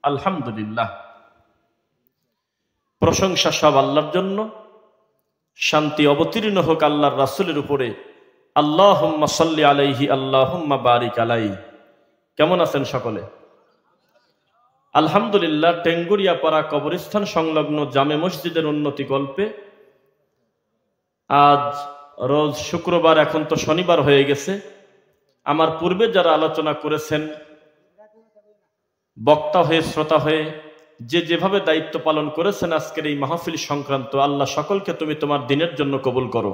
আলহামদুলিল্লাহ, প্রশংসা সব আল্লাহর জন্য। শান্তি অবতীর্ণ হোক আল্লাহর রাসূলের উপরে। আল্লাহুম্মা সাল্লি আলাইহি আল্লাহুম্মা বারিক আলাইহি। কেমন আছেন সকলে? আলহামদুলিল্লাহ। টেঙ্গুরিয়াপাড়া কবরস্থান সংলগ্ন জামে মসজিদের উন্নতি গল্পে আজ রোজ শুক্রবার, এখন তো শনিবার হয়ে গেছে। আমার পূর্বে যারা আলোচনা করেছেন, বক্তা হয়ে, শ্রোতা হয়ে, যে যেভাবে দায়িত্ব পালন করেছেন আজকের এই মাহফিল সংক্রান্ত, আল্লাহ সকলকে তুমি তোমার দিনের জন্য কবুল করো।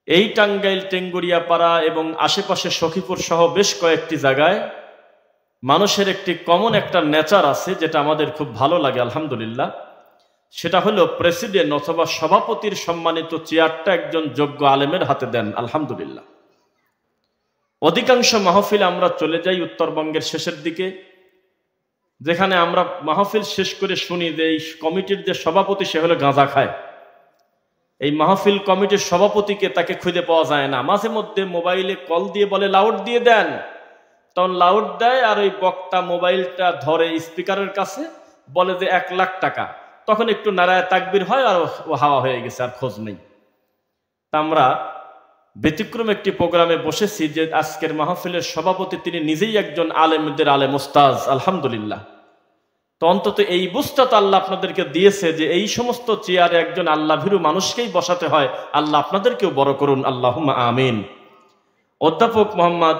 এই টাঙ্গাইল, টেঙ্গুরিয়াপাড়া এবং আশেপাশে সখীপুর সহ বেশ কয়েকটি জায়গায় মানুষের একটি কমন একটা নেচার আছে, যেটা আমাদের খুব ভালো লাগে আলহামদুলিল্লাহ। সেটা হলো প্রেসিডেন্ট অথবা সভাপতির সম্মানিত চেয়ারটা একজন যোগ্য আলেমের হাতে দেন আলহামদুলিল্লাহ। অধিকাংশ মাহফিল আমরা চলে যাই উত্তরবঙ্গের শেষের দিকে, যেখানে আমরা মাহফিল শেষ করে শুনি যে এই কমিটির যে সভাপতি সে হলো গাঁজা খায়। এই মাহফিল কমিটির সভাপতিকে তাকে খুঁজে পাওয়া যায় না। মাঝে মধ্যে মোবাইলে কল দিয়ে বলে লাউড দিয়ে দেন, তখন লাউড দেয় আর ওই বক্তা মোবাইলটা ধরে স্পিকারের কাছে বলে যে 1 লাখ টাকা, তখন একটু নারায় তাকবীর হয় আর ও হাওয়া হয়ে গেছে, আর খোঁজ নেই। তা আমরা ব্যতিক্রম একটি প্রোগ্রামে বসেছি যে আজকের মাহফিলের সভাপতি তিনি নিজেই একজন আলেমদের আলেম উস্তাজ আলহামদুলিল্লাহ। তো অন্তত এই বুঝটা তো আল্লাহ আপনাদেরকে দিয়েছে যে এই সমস্ত চেয়ারে একজন আল্লাহ ভীরু মানুষকেই বসাতে হয়। আল্লাহ আপনাদেরকেও বড় করুন, আল্লাহুম্মা আমিন। অধ্যাপক মোহাম্মদ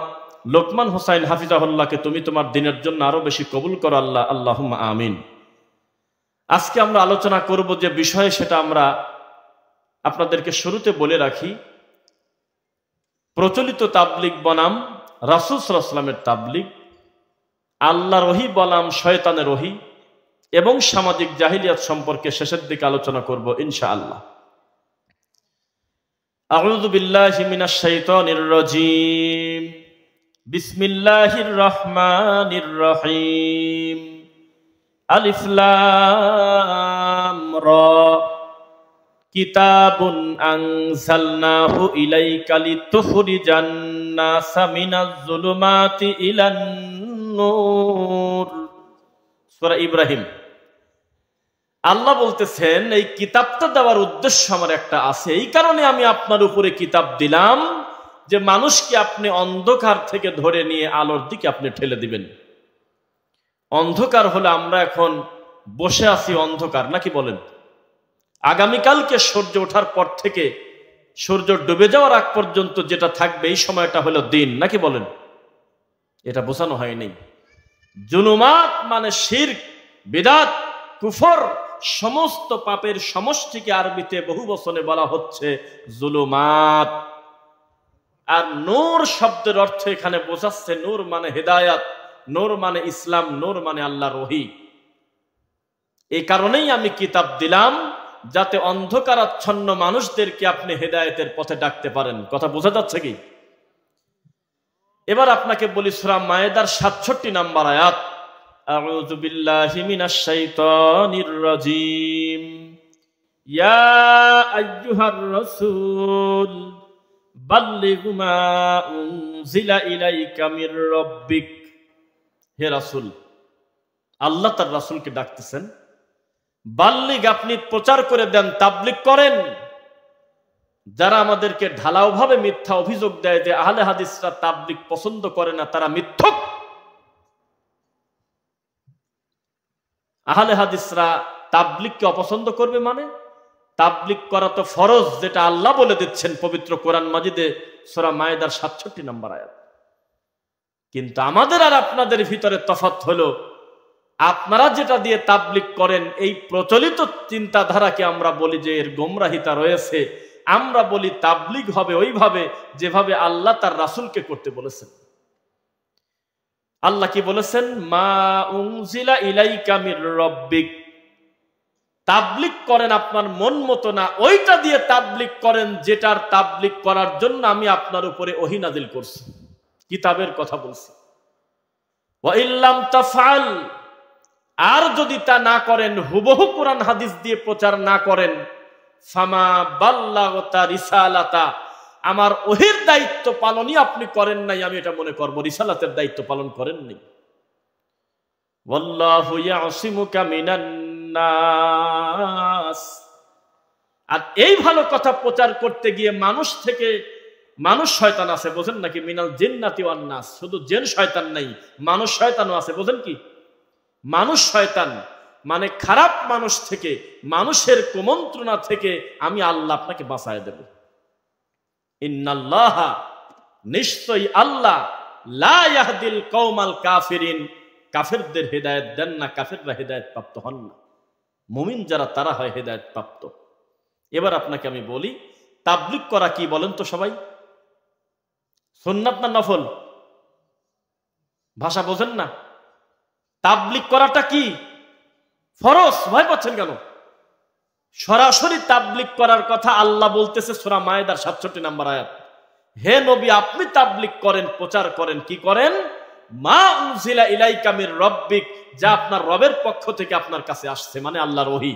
লোকমান হোসাইন হাফিজাহুল্লাহকে তুমি তোমার দিনের জন্য আরো বেশি কবুল করো আল্লাহ, আল্লাহুম্মা আমিন। আজকে আমরা আলোচনা করব যে বিষয়ে, সেটা আমরা আপনাদেরকে শুরুতে বলে রাখি। প্রচলিত তাবলিগ বনাম রাসূল সাল্লাল্লাহু আলাইহি ওয়াসাল্লামের তাবলিগ, আল্লাহর ওহী বনাম শয়তানের ওহী, এবং সামাজিক জাহিলিয়াত সম্পর্কে শেষের দিকে আলোচনা করব ইনশাআল্লাহ। আউযু বিল্লাহি মিনাশ শাইতানির রাজীম। বিসমিল্লাহির রহমানির রহিম। আলিফ লাম রা। কিতাবুন আনজালনাহু ইলাইকা লিতুখরিজান নাসা মিনাজ যুলুমাতি ইলান নূর। সূরা ইব্রাহিম। আল্লাহ বলতেছেন এই কিতাবটা দেওয়ার উদ্দেশ্য আমার একটা আছে, এই কারণে আমি আপনার উপরে কিতাব দিলাম যে মানুষকে আপনি অন্ধকার থেকে ধরে নিয়ে আলোর দিকে আপনি ঠেলে দিবেন। অন্ধকার হলে আমরা এখন বসে আছি অন্ধকার, নাকি বলেন? আগামীকালকে সূর্য ওঠার পর থেকে সূর্য ডুবে যাওয়ার আগ পর্যন্ত যেটা থাকবে এই সময়টা হলো দিন, নাকি বলেন? এটা বোঝানো হয়নি। জুলুমাত মানে শিরক, বিদআত, কুফর, সমস্ত পাপের সমষ্টিকে আরবিতে বহু বচনে বলা হচ্ছে জুলুমাত। আর নূর শব্দের অর্থ এখানে বোঝাচ্ছে, নূর মানে হেদায়াত, নূর মানে ইসলাম, নূর মানে আল্লাহর ওহী। এই কারণেই আমি কিতাব দিলাম যাতে অন্ধকারাচ্ছন্ন মানুষদেরকে আপনি হেদায়েতের পথে ডাকতে পারেন। কথা বোঝা যাচ্ছে কি? এবার আপনাকে বলি সূরা মায়েদার ৬৭ নম্বর আয়াত। আউযু বিল্লাহি মিনাশ শাইতানির রাজীম। ইয়া আইয়ুহার রাসূল বাল্লিগ মা উনজিলা ইলাইকা মির রাব্বিক। হে রাসূল, আল্লাহ তার রাসূলকে ডাকতেছেন, বাল্লিগ, আপনি প্রচার করে দেন, তাবলিগ করেন। যারা আমাদেরকে ঢালাওভাবে মিথ্যা অভিযোগ দেয় যে আহলে হাদিসরা তাবলিগ পছন্দ করে না, তারা মিথ্যক। আহলে হাদিসরা তাবলিগকে অপছন্দ করবে মানে? তাবলিগ করা তো ফরজ, যেটা আল্লাহ বলে দিচ্ছেন পবিত্র কোরআন মাজিদে সূরা মায়েদার ৬৭ নম্বর আয়াত। কিন্তু আমাদের আর আপনাদের ভিতরে তফাৎ হলো, আপনারা যেটা দিয়ে তাবলিগ করেন এই প্রচলিত চিন্তাধারাকে আমরা বলি যে এর গোমরাহিতা রয়েছে। আমরা বলি তাবলিগ হবে ওইভাবে যেভাবে আল্লাহ তার রাসূলকে করতে বলেছেন। আল্লাহ কি বলেছেন? মা উনজিলা ইলাইকা মির রাব্বিক। তাবলিগ করেন আপনার মন মতো না, ওইটা দিয়ে তাবলিগ করেন যেটার তাবলিগ করার জন্য আমি আপনার উপরে ওহী নাযিল করছি, কিতাবের কথা বলছি। ওয়া ইল্লাম তাফআল, আর যদি তা না করেন, হুবহু কোরআন হাদিস দিয়ে প্রচার না করেন, ফামা বাল্লাগতা রিসালাতা, আমার ওহীর দায়িত্ব পালনই আপনি করেন নাই, আমি এটা মনে করব রিসালাতের দায়িত্ব পালন করেন নাই। ওয়াল্লাহু ইয়াসিমুকা মিনান নাস। আর এই ভালো কথা প্রচার করতে গিয়ে মানুষ শয়তান আছে, বোঝেন নাকি? মিনাল জিন্নাতি ওয়ান নাস, শুধু জিন শয়তান নাই, মানুষ শয়তানও আছে, বোঝেন কি? মানুষ শয়তান মানে খারাপ মানুষ থেকে, মানুষের কুমন্ত্রণা থেকে আমি আল্লাহ আপনাকে বাঁচায় দেব। ইন্নাল্লাহা, নিশ্চয়ই আল্লাহ, লা ইয়াহদিল কওমাল কাফিরিন, কাফেরদের হেদায়েত দেন না, কাফেররা হেদায়েত প্রাপ্ত হন না। মুমিন যারা তারা হয় হেদায়েত প্রাপ্ত। এবার আপনাকে আমি বলি, তাবলীগ করা কি বলেন তো সবাই? সুন্নাত না নফল? ভাষা বোঝেন না? তাবলীগ করাটা কি? ফরজ। ভয় পাচ্ছেন কেন? সরাসরি তাবলীগ করার কথা আল্লাহ বলতেছে সূরা মায়েদার 67 নম্বর আয়াত। হে নবী, আপনি তাবলীগ করেন, প্রচার করেন। কি করেন? মা উনজিলা ইলাইকা মির রাব্বিক, যা আপনার রবের পক্ষ থেকে আপনার কাছে আসছে, মানে আল্লাহর ওহী।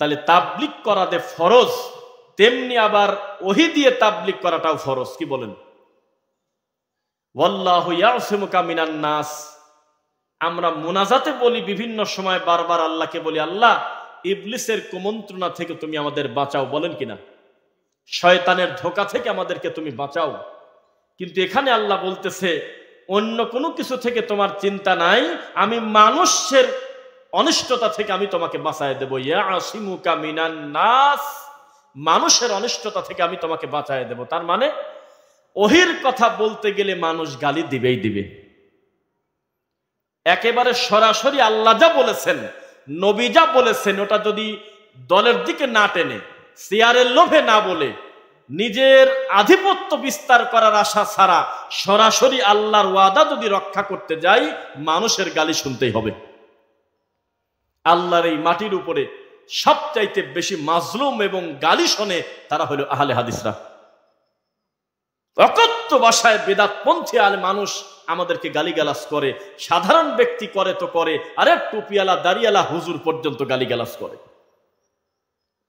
তাহলে তাবলীগ করা যে ফরজ, তেমনি আবার ওহী দিয়ে তাবলীগ করাটাও ফরজ। কি বলেন? ওয়াল্লাহু ইয়াসিমুকা মিনান নাস। আমরা মুনাজাতে বলি বিভিন্ন সময়, বারবার আল্লাহকে বলি, আল্লাহ ইবলিসের কুমন্ত্রণা থেকে তুমি আমাদের বাঁচাও, বলেন কিনা? শয়তানের ধোঁকা থেকে আমাদেরকে তুমি বাঁচাও। কিন্তু এখানে আল্লাহ বলতেছে অন্য কোনো কিছু থেকে তোমার চিন্তা নাই, আমি মানুষের অনিষ্টতা থেকে আমি তোমাকে বাঁচায় দেব। ইয়াসিমুকা মিনান নাস, মানুষের অনিষ্টতা থেকে আমি তোমাকে বাঁচায় দেব। তার মানে ওহীর কথা বলতে গেলে মানুষ গালি দিবেই দিবে। একেবারে সরাসরি আল্লাহ যা বলেছেন, নবী যা বলেছেন, ওটা যদি দলের দিকে না টেনে, চেয়ারের লোভে না বলে, নিজের আধিপত্য বিস্তার করার আশা ছাড়া সরাসরি আল্লাহর ওয়াদা যদি রক্ষা করতে যাই, মানুষের গালি শুনতেই হবে। আল্লাহর এই মাটির উপরে সবচাইতে বেশি মাজলুম এবং গালি শোনে তারা হলো আহলে হাদিসরা। অকথ্য ভাষায় বেদাতপন্থী আলে মানুষ আমাদেরকে গালিগালাজ করে। সাধারণ ব্যক্তি করে তো করে, আরে টুপিয়ালা দাড়িয়ালা হুজুর পর্যন্ত গালিগালাজ করে।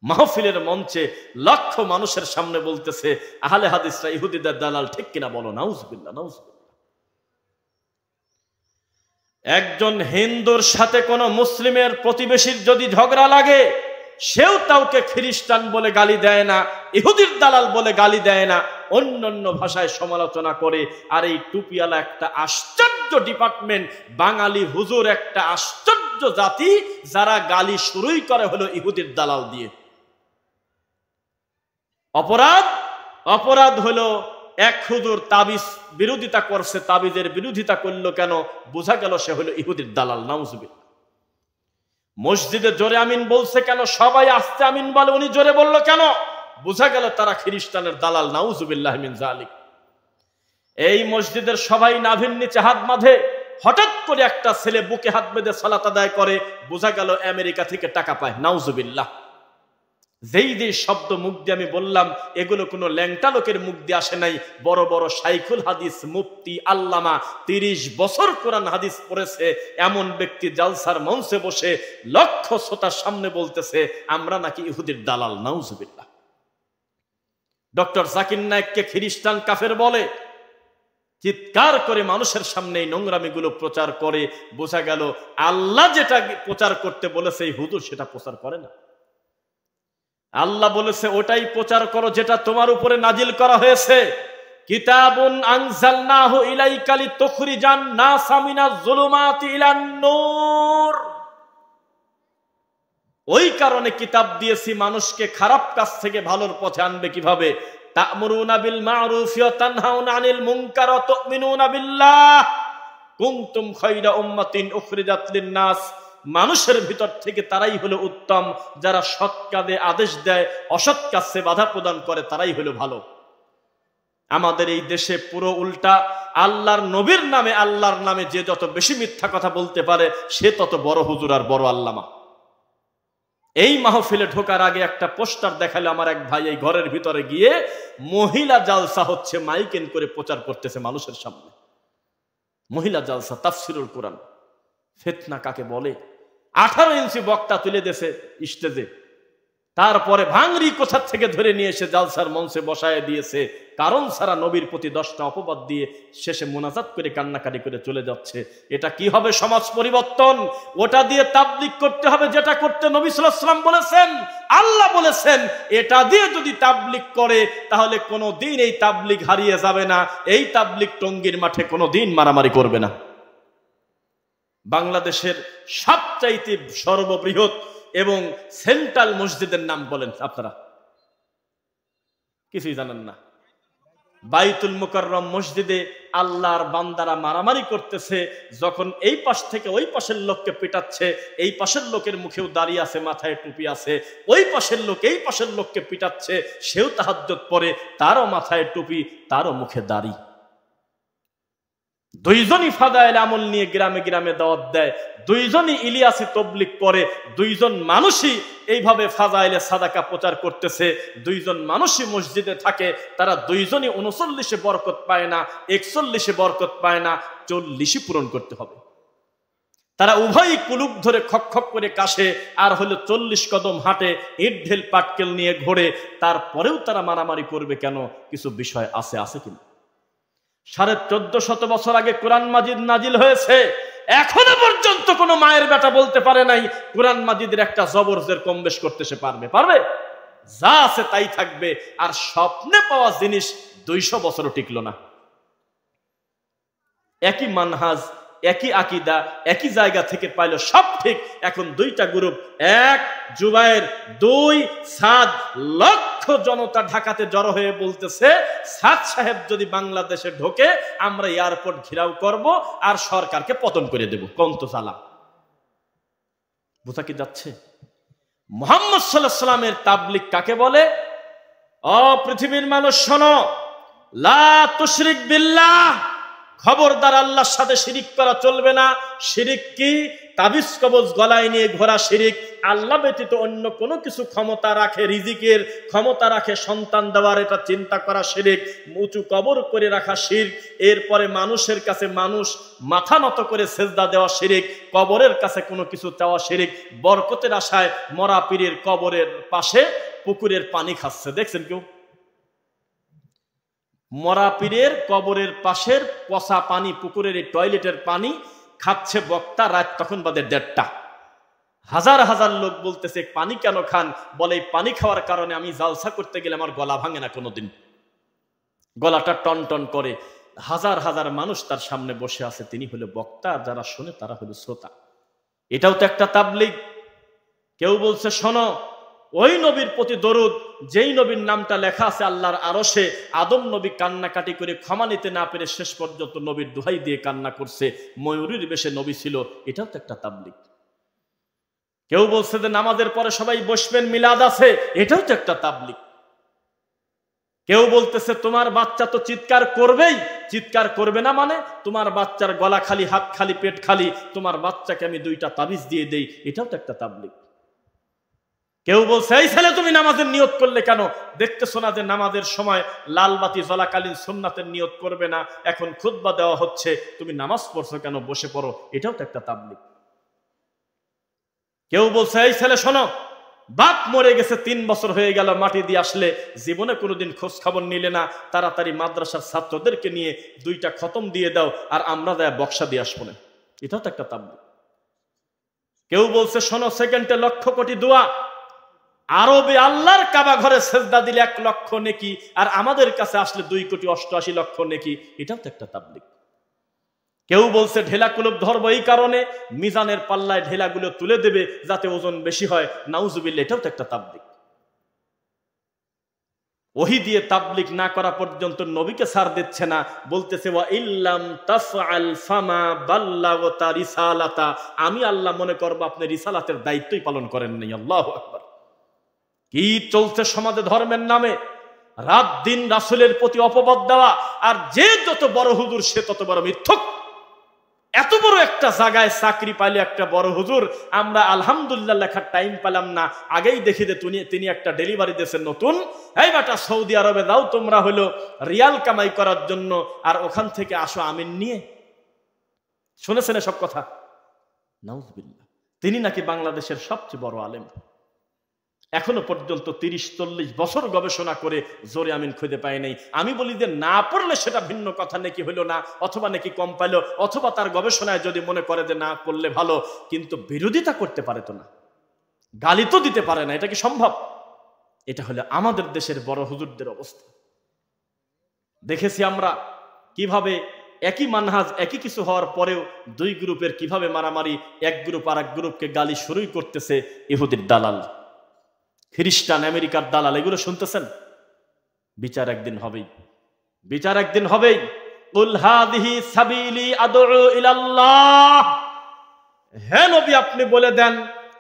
মাহফিলের মঞ্চে লক্ষ মানুষের সামনে বলতেছে আহলে হাদিসরা ইহুদিদের দালাল, ঠিক কিনা বলো? নাউজুবিল্লাহ, নাউজুবিল্লাহ। একজন হিন্দুর সাথে কোন মুসলিমের প্রতিবেশীর যদি ঝগড়া লাগে, সেও তাওকে খ্রিস্টান বলে গালি দেয় না, ইহুদির দালাল বলে গালি দেয় না, অন্যান্য ভাষায় সমালোচনা করে। আর এই টুপিয়ালা একটা আশ্চর্য ডিপার্টমেন্ট, বাঙালি হুজুর একটা আশ্চর্য জাতি, যারা গালি শুরুই করে হলো ইহুদির দালাল দিয়ে। অপরাধ হলো এক হুজুর তাবিজ বিরোধিতা করছে, তাবিজের বিরোধিতা করলো কেন? বোঝা গেল সে হলো ইহুদির দালাল। নাউজুবিল্লাহ। মসজিদে জোরে আমিন বলছে কেন? সবাই আস্তে আমিন বলে, উনি জোরে বলল কেন? বোঝা গেল তারা খ্রিস্টানের দালাল। নাউজুবিল্লাহ মিন যালিক। এই মসজিদের সবাই নাভির নিচে হাত বাঁধে, হঠাৎ করে একটা ছেলে বুকে হাত বেঁধে সালাত আদায় করে, বোঝা গেল আমেরিকা থেকে টাকা পায়। নাউজুবিল্লাহ। যেই শব্দ মুখ দিয়ে আমি বললাম, এগুলো কোনো ল্যাংটা লোকের মুখ দিয়ে আসে নাই। বড় বড় শাইখুল হাদিস, মুফতি, আল্লামা, 30 বছর কোরআন হাদিস পড়েছে এমন ব্যক্তি জালসার মঞ্চে বসে লক্ষ শ্রোতার সামনে বলতেছে আমরা নাকি ইহুদির দালাল। নাউজুবিল্লাহ। ডক্টর জাকির নায়েককে খ্রিস্টান কাফের বলে, চিৎকার করে মানুষের সামনে এই নোংরামিগুলো প্রচার করে। বোঝা গেল আল্লাহ যেটা প্রচার করতে বলেছে এই হুজুর সেটা প্রচার করে না। আল্লাহ বলেছে ওটাই প্রচার করো যেটা তোমার উপরে নাজিল করা হয়েছে। কিতাবুন আনজালনাহু ইলাইকা লিতুখরিজান নাসা মিনাজ যুলুমাতি ইলান নূর। ওই কারণে কিতাব দিয়েছি, মানুষকে খারাপ কাজ থেকে ভালোর পথে আনবে কিভাবে? তা'মুরুনা বিল মা'রুফি ওয়া তানহাউনা আনিল মুনকার ওয়া তু'মিনুনা বিল্লাহ কুনতুম খায়রা উম্মাতিন উখরিজাত লিন-নাস। মানুষের ভিতর থেকে তারাই হলো উত্তম, যারা সৎ কাজে আদেশ দেয়, অসৎ কাজে বাধা প্রদান করে, তারাই হলো ভালো। আমাদের এই দেশে পুরো উল্টা। আল্লাহর নবীর নামে, আল্লাহর নামে যে যত বেশি মিথ্যা কথা বলতে পারে, সে তত বড় হুজুর আর বড় আল্লামা। এই মাহফিলে ঢোকার আগে একটা পোস্টার দেখালে আমার এক ভাই, এই ঘরের ভিতরে গিয়ে মহিলা জালসা হচ্ছে, মাইকেন করে প্রচার করতেছে মানুষের সামনে। মহিলা জালসা, তাফসিরুল কোরআন। ফিতনা কাকে বলে? 18 ইঞ্চি বক্তা তুলে দিয়েছে স্টেজে, তারপরে ভাঙড়ি কোথা থেকে ধরে নিয়ে এসে জালসার মঞ্চে বসায় দিয়েছে, কারণ ছাড়া নবীর প্রতি 10টা অপবাদ দিয়ে শেষে মোনাজাত করে কান্নাকাটি করে চলে যাচ্ছে। এটা কি হবে সমাজ পরিবর্তন? ওটা দিয়ে তাবলীগ করতে হবে যেটা করতে নবী সাল্লাল্লাহু আলাইহি ওয়াসাল্লাম বলেছেন, আল্লাহ বলেছেন। এটা দিয়ে যদি তাবলীগ করে তাহলে কোনোদিন এই তাবলীগ হারিয়ে যাবে না। এই তাবলীগ টঙ্গীর মাঠে কোনোদিন মারামারি করবে না। বাংলাদেশের সবচাইতে সর্ববৃহৎ এবং সেন্ট্রাল মসজিদের নাম বলেন আপনারা? কিছুই জানেন না। বাইতুল মুকাররম মসজিদে আল্লাহর বান্দারা মারামারি করতেছে, যখন এই পাশ থেকে ওই পাশের লোককে পিটাচ্ছে, এই পাশের লোকের মুখেও দাঁড়িয়ে আছে, মাথায় টুপি আছে, ওই পাশের লোক এই পাশের লোককে পিটাচ্ছে, সেও তাহাজ্জুদ পড়ে, তারও মাথায় টুপি, তারও মুখে দাড়ি। দুইজনই ফাদায়েল আমল নিয়ে গ্রামে গ্রামে দাওয়াত দেয়, দুইজনই ইলিয়াসি তবলিগ করে, দুইজন মানুষই এইভাবে ফাজাইলে সাদাকা প্রচার করতেছে, দুইজন মানুষই মসজিদে থাকে, তারা দুইজনই 39 বরকত পায় না, 41 বরকত পায় না, 40 পূরণ করতে হবে। তারা উভয়ই কুলুপ ধরে খক খক করে কাশে, আর হলো 40 কদম হাঁটে, ইট ঢেল পাটকেল নিয়ে ঘোরে। তারপরেও তারা মারামারি করবে কেন? কিছু বিষয় আছে কিনা? 1450 বছর আগে কোরআন মাজিদ নাজিল হয়েছে, এখনো পর্যন্ত কোনো মায়ের বেটা বলতে পারে নাই কোরআন মাজিদের একটা জবর জের কম বেশ করতে সে পারবে? যা আছে তাই থাকবে। আর স্বপ্নে পাওয়া জিনিস 200 বছরও টিকলো না। একই মানহাজ, একই আকীদা, একই জায়গা থেকে পাইলো, সব ঠিক। এখন দুইটা গ্রুপ, এক জুবায়ের, 2 সাদ। লক্ষ জনতা ঢাকাতে জড়ো হয়ে বলতেছে, সাদ সাহেব যদি বাংলাদেশে ঢোকে আমরা এয়ারপোর্ট ঘেরাও করব আর সরকারকে পতন করে দেব। কন্ত চালা বোঝা কি যাচ্ছে? মুহাম্মদ সাল্লাল্লাহু আলাইহি ওয়াসাল্লামের তাবলীগ কাকে বলে? ও পৃথিবীর মানুষ শোনো, লা তুশরিক বিল্লাহ, খবরদার আল্লাহর সাথে শিরিক করা চলবে না। শিরিক কি? তাবিজ কবজ গলায় নিয়ে ঘোরা শিরিক। আল্লাহ ব্যতীত অন্য কোনো কিছু ক্ষমতা রাখে, রিজিকের ক্ষমতা রাখে, সন্তান দেওয়ার, এটা চিন্তা করা শিরিক। উঁচু কবর করে রাখা শিরক। এরপরে মানুষের কাছে মানুষ মাথা নত করে সেজদা দেওয়া শিরিক। কবরের কাছে কোনো কিছু চাওয়া শিরিক। বরকতের আশায় মরা পীরের কবরের পাশে পুকুরের পানি খাচ্ছে, দেখছেন কেউ? মরা পীরের কবরের পাশের পচা পানি, পুকুরের এই টয়লেটের পানি খাচ্ছে বক্তা। রাত তখন বাদে 1:30। হাজার হাজার লোক বলতেছে পানি কেন খান? বলে এই পানি খাওয়ার কারণে আমি জালসা করতে গেলে আমার গলা ভাঙে না কোনোদিন, গলাটা টন টন করে। হাজার হাজার মানুষ তার সামনে বসে আছে, তিনি হলো বক্তা, আর যারা শোনে তারা হলো শ্রোতা। এটাও তো একটা তাবলীগ। কেউ বলছে শোনো, ওই নবীর প্রতি দরুদ, যেই নবীর নামটা লেখা আছে আল্লাহর আরশে, আদম নবী কান্নাকাটি করে ক্ষমা নিতে না পেরে শেষ পর্যন্ত নবীর দোহাই দিয়ে কান্না করছে, ময়ূরীর বেশে নবী ছিল। এটাও তো একটা তাবলীগ। কেউ বলছে যে নামাজের পরে সবাই বসবেন, মিলাদ আছে, এটাও তো একটা তাবলীগ। কেউ বলতেছে তোমার বাচ্চা তো চিৎকার করবেই, চিৎকার করবে না মানে তোমার বাচ্চার গলা খালি, হাত খালি, পেট খালি, তোমার বাচ্চাকে আমি 2টা তাবিজ দিয়ে দেই, এটাও তো একটা তাবলীগ। কেউ বলছে এই ছেলে তুমি নামাজের নিয়ত করলে কেন? দেখতেছো না যে নামাজের সময় লাল বাতি জ্বলাকালীন সুন্নাতের নিয়ত করবে না, এখন খুতবা দেওয়া হচ্ছে, তুমি নামাজ পড়ছো কেন? বসে পড়ো, এটাও তো একটা তাবলীগ। কেউ বলছে এই ছেলে শোনো, বাপ মরে গেছে 3 বছর হয়ে গেল, মাটি দিয়ে আসলে, জীবনে কোনোদিন খোঁজ খবর নিলে না, তাড়াতাড়ি মাদ্রাসার ছাত্রদেরকে নিয়ে 2টা খতম দিয়ে দাও, আর আমরা দেয়া বক্সা দিয়ে আসবো না, এটাও তো একটা তাবলীগ। কেউ বলছে শোনো, সেকেন্ডে 1,00,000 কোটি দোয়া, আরবে আল্লাহর কাবা ঘরে সেজদা দিলে 1 লক্ষ নেকি, আর আমাদের কাছে আসলে 2,88,00,000 নেকি, এটাও তো একটা তাবলীগ। কেউ বলছে ঢেলা কুলুপ ধরবো এই কারণে, মিজানের পাল্লায় ঢেলাগুলো তুলে দেবে যাতে ওজন বেশি হয়, নাউজুবিল্লাহ, এটাও তো একটা তাবলীগ। ওহী দিয়ে তাবলীগ না করা পর্যন্ত নবীকে ছাড় দিচ্ছে না, বলতেছে ওয়া ইল্লাম তাফআল ফামা বাল্লাগতা রিসালাতা, আমি আল্লাহ মনে করব আপনি রিসালাতের দায়িত্বই পালন করেন নাই। আল্লাহু আকবার। কি চলছে সমাজে ধর্মের নামে? রাত দিন রাসূলের প্রতি অপবাদ দেওয়া, আর যে যত বড় হুজুর সে তত বড় মিথ্যক। এত বড় একটা জায়গায় চাকরি পাইলে একটা বড় হুজুর, আমরা আলহামদুলিল্লাহ লেখার টাইম পেলাম না, আগেই দেখি যে তিনি একটা ডেলিভারি দিয়েছেন নতুন, এই বেটা সৌদি আরবে যাও তোমরা হলো রিয়াল কামাই করার জন্য, আর ওখান থেকে আসো আমিন নিয়ে। শুনেছেন সব কথা? নাউজুবিল্লাহ। তিনি নাকি বাংলাদেশের সবচেয়ে বড় আলেম। এখনো পর্যন্ত 30-40 বছর গবেষণা করে জোরে আমিন খুঁজে পাই নাই। আমি বলি যে না পড়লে সেটা ভিন্ন কথা, নাকি হইল না, অথবা নাকি কম পাইলো, অথবা তার গবেষণায় যদি মনে করে যে না করলে ভালো, কিন্তু বিরোধিতা করতে পারে তো না, গালি তো দিতে পারে না। এটা কি সম্ভব? এটা হলো আমাদের দেশের বড় হুজুরদের অবস্থা। দেখেছি আমরা কিভাবে একই মানহাজ, একই কিছু হওয়ার পরেও দুই গ্রুপের কিভাবে মারামারি, এক গ্রুপ আর এক গ্রুপকে গালি শুরুই করতেছে। ইহুদির দালাল, খ্রিস্টান, আমেরিকার দালাল, এগুলো শুনতেছেন। বিচার একদিন হবেই, বিচার একদিন হবেই। কুল হাদিহি সাবিলি আদউ ইলাল্লাহ, হে নবী আপনি বলে দেন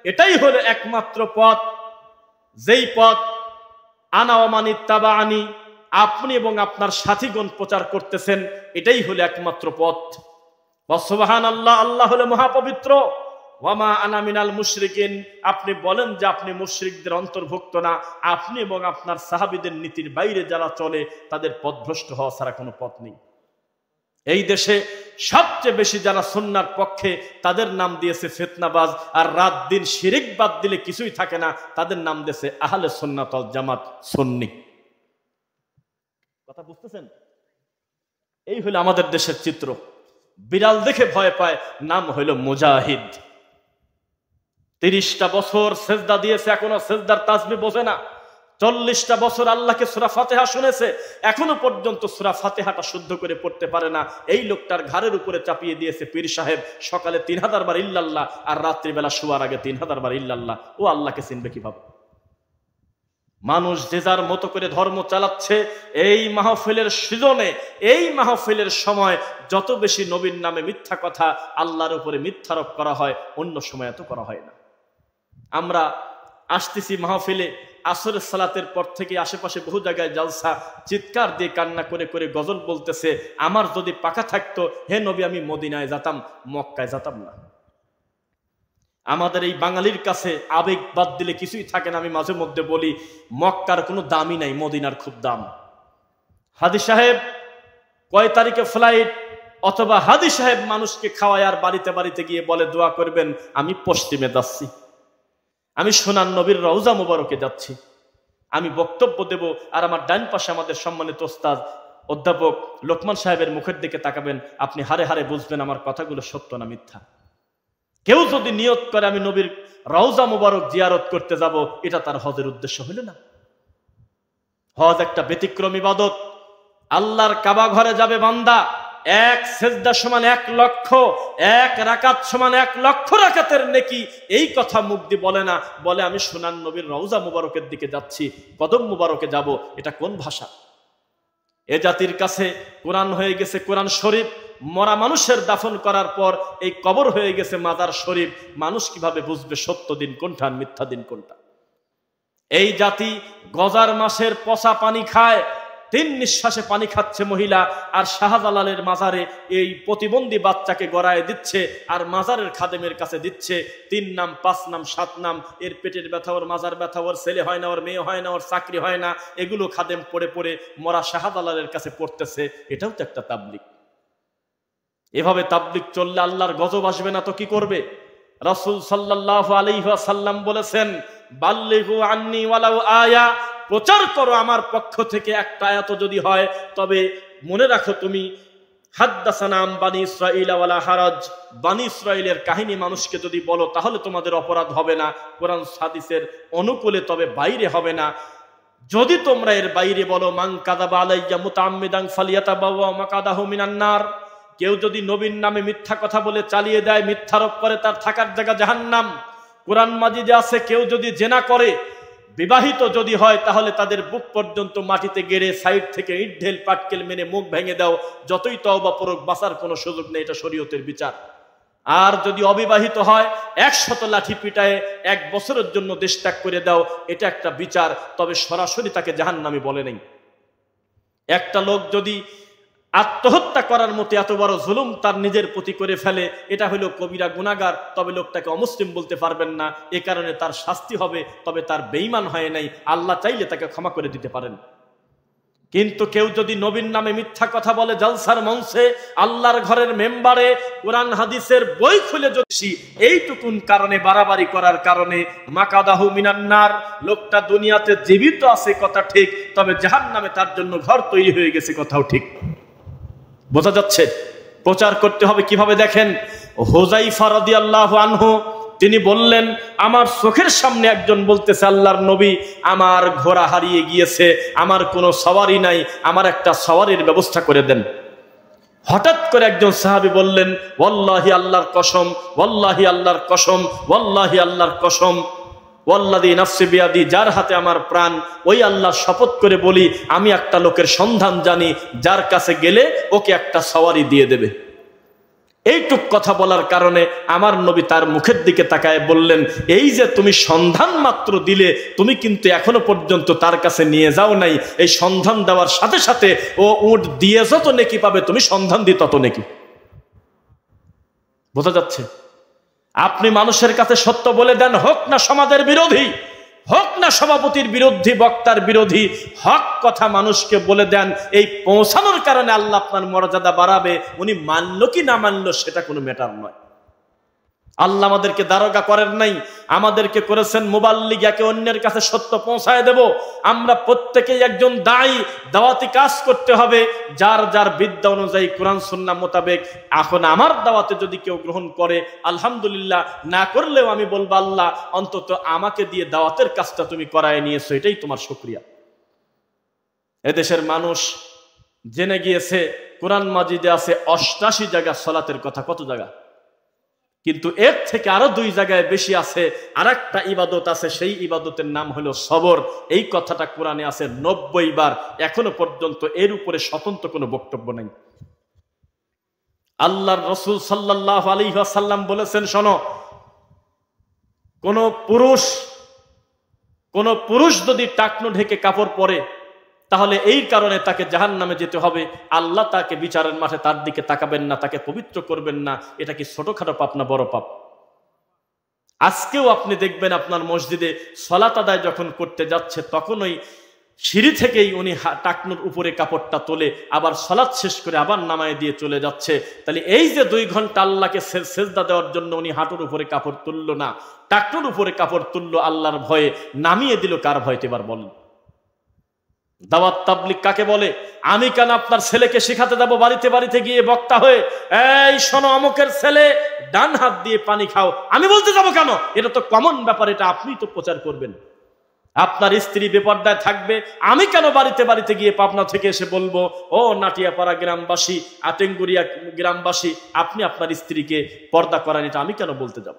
এটাই হলো একমাত্র পথ, যেই পথ আনা ওয়া মান ইত্তাবাআনি, আপনি এবং আপনার সাথীগণ প্রচার করতেছেন, এটাই হলো একমাত্র পথ। ওয়া সুবহানাল্লাহ, আল্লাহ হলো মহাপবিত্র। ওয়া মা আনা মিনাল মুশরিকিন, আপনি বলেন যে আপনি মুশরিকদের অন্তর্ভুক্ত না। আপনি এবং আপনার সাহাবীদের নীতির বাইরে যারা চলে তাদের পথভ্রষ্ট হওয়া ছাড়া কোনো পথ নেই। এই দেশে সবচেয়ে বেশি যারা সুন্নাহর পক্ষে, তাদের নাম দিয়েছে ফিতনাবাজ, আর রাত দিন শিরিক বাদ দিলে কিছুই থাকে না, তাদের নাম দিয়েছে আহলে সুন্নাত ওয়াল জামাত, সুন্নি। কথা বুঝতেছেন? এই হলো আমাদের দেশের চিত্র। বিড়াল দেখে ভয় পায়, নাম হইল মুজাহিদ। 30টা বছর সেজদা দিয়েছে, এখনো সেজদার তাসবিহ বোঝে না। 40টা বছর আল্লাহকে সূরা ফাতিহা শুনেছে, এখনো পর্যন্ত সূরা ফাতিহাটা শুদ্ধ করে পড়তে পারে না। এই লোকটার ঘাড়ের উপরে চাপিয়ে দিয়েছে পীর সাহেব, সকালে 3000 বার ইল্লাল্লাহ, আর রাত্রিবেলা শোয়ার আগে 3000 বার ইল্লাল্লাহ। ও আল্লাহকে চিনবে কিভাবে? মানুষ যে যার মতো করে ধর্ম চালাচ্ছে। এই মাহফিলের সৃজনে, এই মাহফিলের সময় যত বেশি নবীর নামে মিথ্যা কথা, আল্লাহর উপরে মিথ্যারোপ করা হয়, অন্য সময় এত করা হয় না। আমরা আসতেছি মাহফিলে, আসরের সালাতের পর থেকে আশেপাশে বহু জায়গায় জালসা, চিৎকার দিয়ে কান্না করে করে গজল বলতেছে, আমার যদি পাকা থাকতো হে নবী আমি মদিনায় যেতাম, মক্কায় যেতাম না। আমাদের এই বাঙালির কাছে আবেগ বাদ দিলে কিছুই থাকে না। আমি মাঝে মধ্যে বলি মক্কার কোনো দামই নাই, মদিনার খুব দাম। হাদি সাহেব কয় তারিখে ফ্লাইট, অথবা হাদি সাহেব মানুষকে খাওয়ায় আর বাড়িতে বাড়িতে গিয়ে বলে দোয়া করবেন আমি পশ্চিমে যাচ্ছি, আমি সোনার নবীর রওজা মুবারকে যাচ্ছি, আমি বক্তব্য দেব। আর আমার ডান পাশে আমাদের সম্মানিত ওস্তাদ অধ্যাপক লোকমান সাহেবের মুখের দিকে তাকাবেন, আপনি হারে হারে বুঝবেন আমার কথাগুলো সত্য না মিথ্যা। কেউ যদি নিয়ত করে আমি নবীর রওজা মুবারক জিয়ারত করতে যাব, এটা তার হজের উদ্দেশ্য হইল না। হজ একটা ব্যতিক্রম ইবাদত। আল্লাহর কাবা ঘরে যাবে বান্দা, এক সেজদা সমান 1 লক্ষ, এক রাকাত সমান 1 লক্ষ রাকাতের নেকি। এই কথা মুখ দিয়ে বলে না, বলে আমি সোনার নবীর রওজা মুবারকের দিকে যাচ্ছি, কদম মুবারকে যাব। এটা কোন ভাষা? এ জাতির কাছে কোরআন হয়ে গেছে কোরআন শরীফ, মরা মানুষের দাফন করার পর এই কবর হয়ে গেছে মাজার শরীফ। মানুষ কিভাবে বুঝবে সত্য দিন কোনটা আর মিথ্যা দিন কোনটা? এই জাতি গজার মাসের পচা পানি খায়, 3 নিঃশ্বাসে পানি খাচ্ছে মহিলা, আর শাহজালালের মাজারে এই প্রতিবন্ধী বাচ্চাকে গড়ায় দিচ্ছে, আর মাজারের খাদেমের কাছে দিচ্ছে 3 নাম 5 নাম 7 নাম। এর পেটের ব্যথা, ওর মাজার ব্যথা, ওর ছেলে হয় না, ওর মেয়ে হয় না, ওর চাকরি হয় না, এগুলো খাদেম পড়ে পড়ে মরা শাহজালালের কাছে পড়তেছে। এটাও তো একটা তাবলিগ। এভাবে তাবলিগ চললে আল্লাহর গজব আসবে না তো কি করবে? রাসূল সাল্লাল্লাহু আলাইহি ওয়াসাল্লাম বলেছেন বাল্লিগু আন্নী ওয়ালাউ আয়া, প্রচার করো আমার পক্ষ থেকে একটা আয়াত যদি হয়। তবে মনে রাখো তুমি হাদ্দাসানা বানি ইসরাঈল ওয়ালা হারাজ, বানি ইসরাঈলের কাহিনী মানুষকে যদি বলো তাহলে তোমাদের অপরাধ হবে না, কোরআন হাদিসের অনুকূলে, তবে বাইরে হবে না। যদি তোমরা এর বাইরে বলো মান কাযাবা আলাইয়া মুতাআম্মিদান ফালিয়াতাবাওয়া মাকাদাহু মিনান নার, কেউ যদি নবীর নামে মিথ্যা কথা বলে চালিয়ে দেয়, মিথ্যারোপ করে, তার থাকার জায়গা জাহান্নাম। কোরআন মাজিদে আছে কেউ যদি জেনা করে, বিবাহিত যদি হয়, তাহলে তাদের বুক পর্যন্ত মাটিতে গেড়ে সাইড থেকে ইট ঢেল পাটকেল মেনে মুখ ভেঙে দাও, যতই তওবা পড়ুক বাঁচার কোনো সুযোগ নেই। এটা শরীয়তের বিচার। আর যদি অবিবাহিত হয় 100 লাঠি পিটায় 1 বছরের জন্য দেশ ত্যাগ করে দাও, এটা একটা বিচার। তবে সরাসরি তাকে জাহান্নামী বলে নেই। একটা লোক যদি আত্মহত্যা করার মতো এত বড় জুলুম তার নিজের প্রতি করে ফেলে, এটা হলো কবিরা গুনাহগার, তবে লোকটাকে অমুসলিম বলতে পারবেন না। এ কারণে তার শাস্তি হবে, তবে তার বেঈমান হয় নাই। আল্লাহ চাইলে তাকে ক্ষমা করে দিতে পারেন। কিন্তু কেউ যদি নবীর নামে মিথ্যা কথা বলে জালসার মঞ্চে, আল্লাহর ঘরের মেম্বারে, কোরআন হাদিসের বই খুলে যদি এইটুকুন কারণে বাড়াবাড়ি করার কারণে মাকাদাহু মিনান্নার, লোকটা দুনিয়াতে জীবিত আছে কথা ঠিক, তবে জাহান্নামে তার জন্য ঘর তৈরি হয়ে গেছে কথাও ঠিক। বোঝা যাচ্ছে? প্রচার করতে হবে কিভাবে দেখেন। হুযায়ফা রাদিয়াল্লাহু আনহু তিনি বললেন, আমার চোখের সামনে একজন বলতেছে, আল্লাহর নবী আমার ঘোড়া হারিয়ে গিয়েছে, আমার কোনো সওয়ারি নাই, আমার একটা সওয়ারির ব্যবস্থা করে দেন। হঠাৎ করে একজন সাহাবী বললেন, ওয়াল্লাহি আল্লাহর কসম, ওয়াল্লাহি আল্লাহর কসম, ওয়াল্লাহি আল্লাহর কসম, ওয়াল্লাযী নাফসি বিয়াদি, যার হাতে আমার প্রাণ, ওই আল্লাহর শপথ করে বলি, আমি একটা লোকের সন্ধান জানি যার কাছে গেলে ওকে একটা সওয়ারি দিয়ে দেবে। এইটুক কথা বলার কারণে আমার নবী তার মুখের দিকে তাকায় বললেন, এই যে তুমি সন্ধান মাত্র দিলে, তুমি কিন্তু এখনো পর্যন্ত তার কাছে নিয়ে যাও নাই। এই সন্ধান দেওয়ার সাথে সাথে ও উট দিয়ে যত নেকি পাবে, তুমি সন্ধান দিয়ে তত নেকি। বোঝা যাচ্ছে? আপনি মানুষের কাছে সত্য বলে দেন, হোক না সমাজের বিরোধী, হোক না সভাপতির বিরোধী, বক্তার বিরোধী, হক কথা মানুষকে বলে দেন। এই পৌঁছানোর কারণে আল্লাহ আপনার মর্যাদা বাড়াবে। উনি মানলো কি না মানলো সেটা কোনো ম্যাটার নয়। আল্লাহ আমাদেরকে দারোগা করেন নাই, আমাদেরকে করেছেন মুবাল্লিগ, একে অন্যের কাছে সত্য পৌঁছায় দেব। আমরা প্রত্যেকেই একজন দায়ী, দাওয়াতি কাজ করতে হবে যার যার বিদ্যা অনুযায়ী, কোরআন সুন্নাহ মোতাবেক। এখন আমার দাওয়াতে যদি কেউ গ্রহণ করে আলহামদুলিল্লাহ, না করলেও আমি বলবো, আল্লাহ অন্তত আমাকে দিয়ে দাওয়াতের কাজটা তুমি করায় নিয়েছো, এটাই তোমার শুকরিয়া। এদেশের মানুষ জেনে গিয়েছে কোরআন মাজিদে আছে 88 জায়গা সালাতের কথা। কত জায়গা? কিন্তু এর থেকে আরো 2 জায়গায় বেশি আছে আরেকটা ইবাদত আছে, সেই ইবাদতের নাম হলো সবর। এই কথাটা কোরআনে আছে 90 বার। এখনো পর্যন্ত এর উপরে স্বতন্ত্র কোনো বক্তব্য নেই। আল্লাহর রাসূল সাল্লাল্লাহু আলাইহি ওয়াসাল্লাম বলেছেন, শোনো, কোন পুরুষ যদি টাকনো ঢেকে কাপড় পরে, তাহলে এই কারণে তাকে জাহান্নামে যেতে হবে। আল্লাহ তাকে বিচারের মাঠে তার দিকে তাকাবেন না, তাকে পবিত্র করবেন না। এটা কি ছোটখাটো পাপ না বড় পাপ? আজকেও আপনি দেখবেন আপনার মসজিদে সালাত আদায় যখন করতে যাচ্ছে, তখন ওই সিঁড়ি থেকেই উনি টাকনুর উপরে কাপড়টা তোলে, আবার সালাত শেষ করে আবার নামায় দিয়ে চলে যাচ্ছে। তাহলে এই যে 2 ঘন্টা আল্লাহকে সেজদা দেওয়ার জন্য উনি হাঁটুর উপরে কাপড় তুললো না, টাকনুর উপরে কাপড় তুললো আল্লাহর ভয়ে, নামিয়ে দিল কার ভয়তে? এবার বলেন। দাওয়াত তাবলীগ কাকে বলে? আমি কেন আপনার ছেলেকে শেখাতে যাব বাড়িতে বাড়িতে গিয়ে বক্তা হয়ে, এই শোনো অমুকের ছেলে ডান হাত দিয়ে পানি খাও, আমি বলতে যাব কেন? এটা তো কমন ব্যাপার, এটা আপনি তো প্রচার করবেন। আপনার স্ত্রী বেপর্দায় থাকবে, আমি কেন বাড়িতে বাড়িতে গিয়ে পাবনা থেকে এসে বলবো, ও নাটিয়াপাড়া গ্রামবাসী, আটেঙ্গুরিয়া গ্রামবাসী, আপনি আপনার স্ত্রীকে পর্দা করান, এটা আমি কেন বলতে যাব?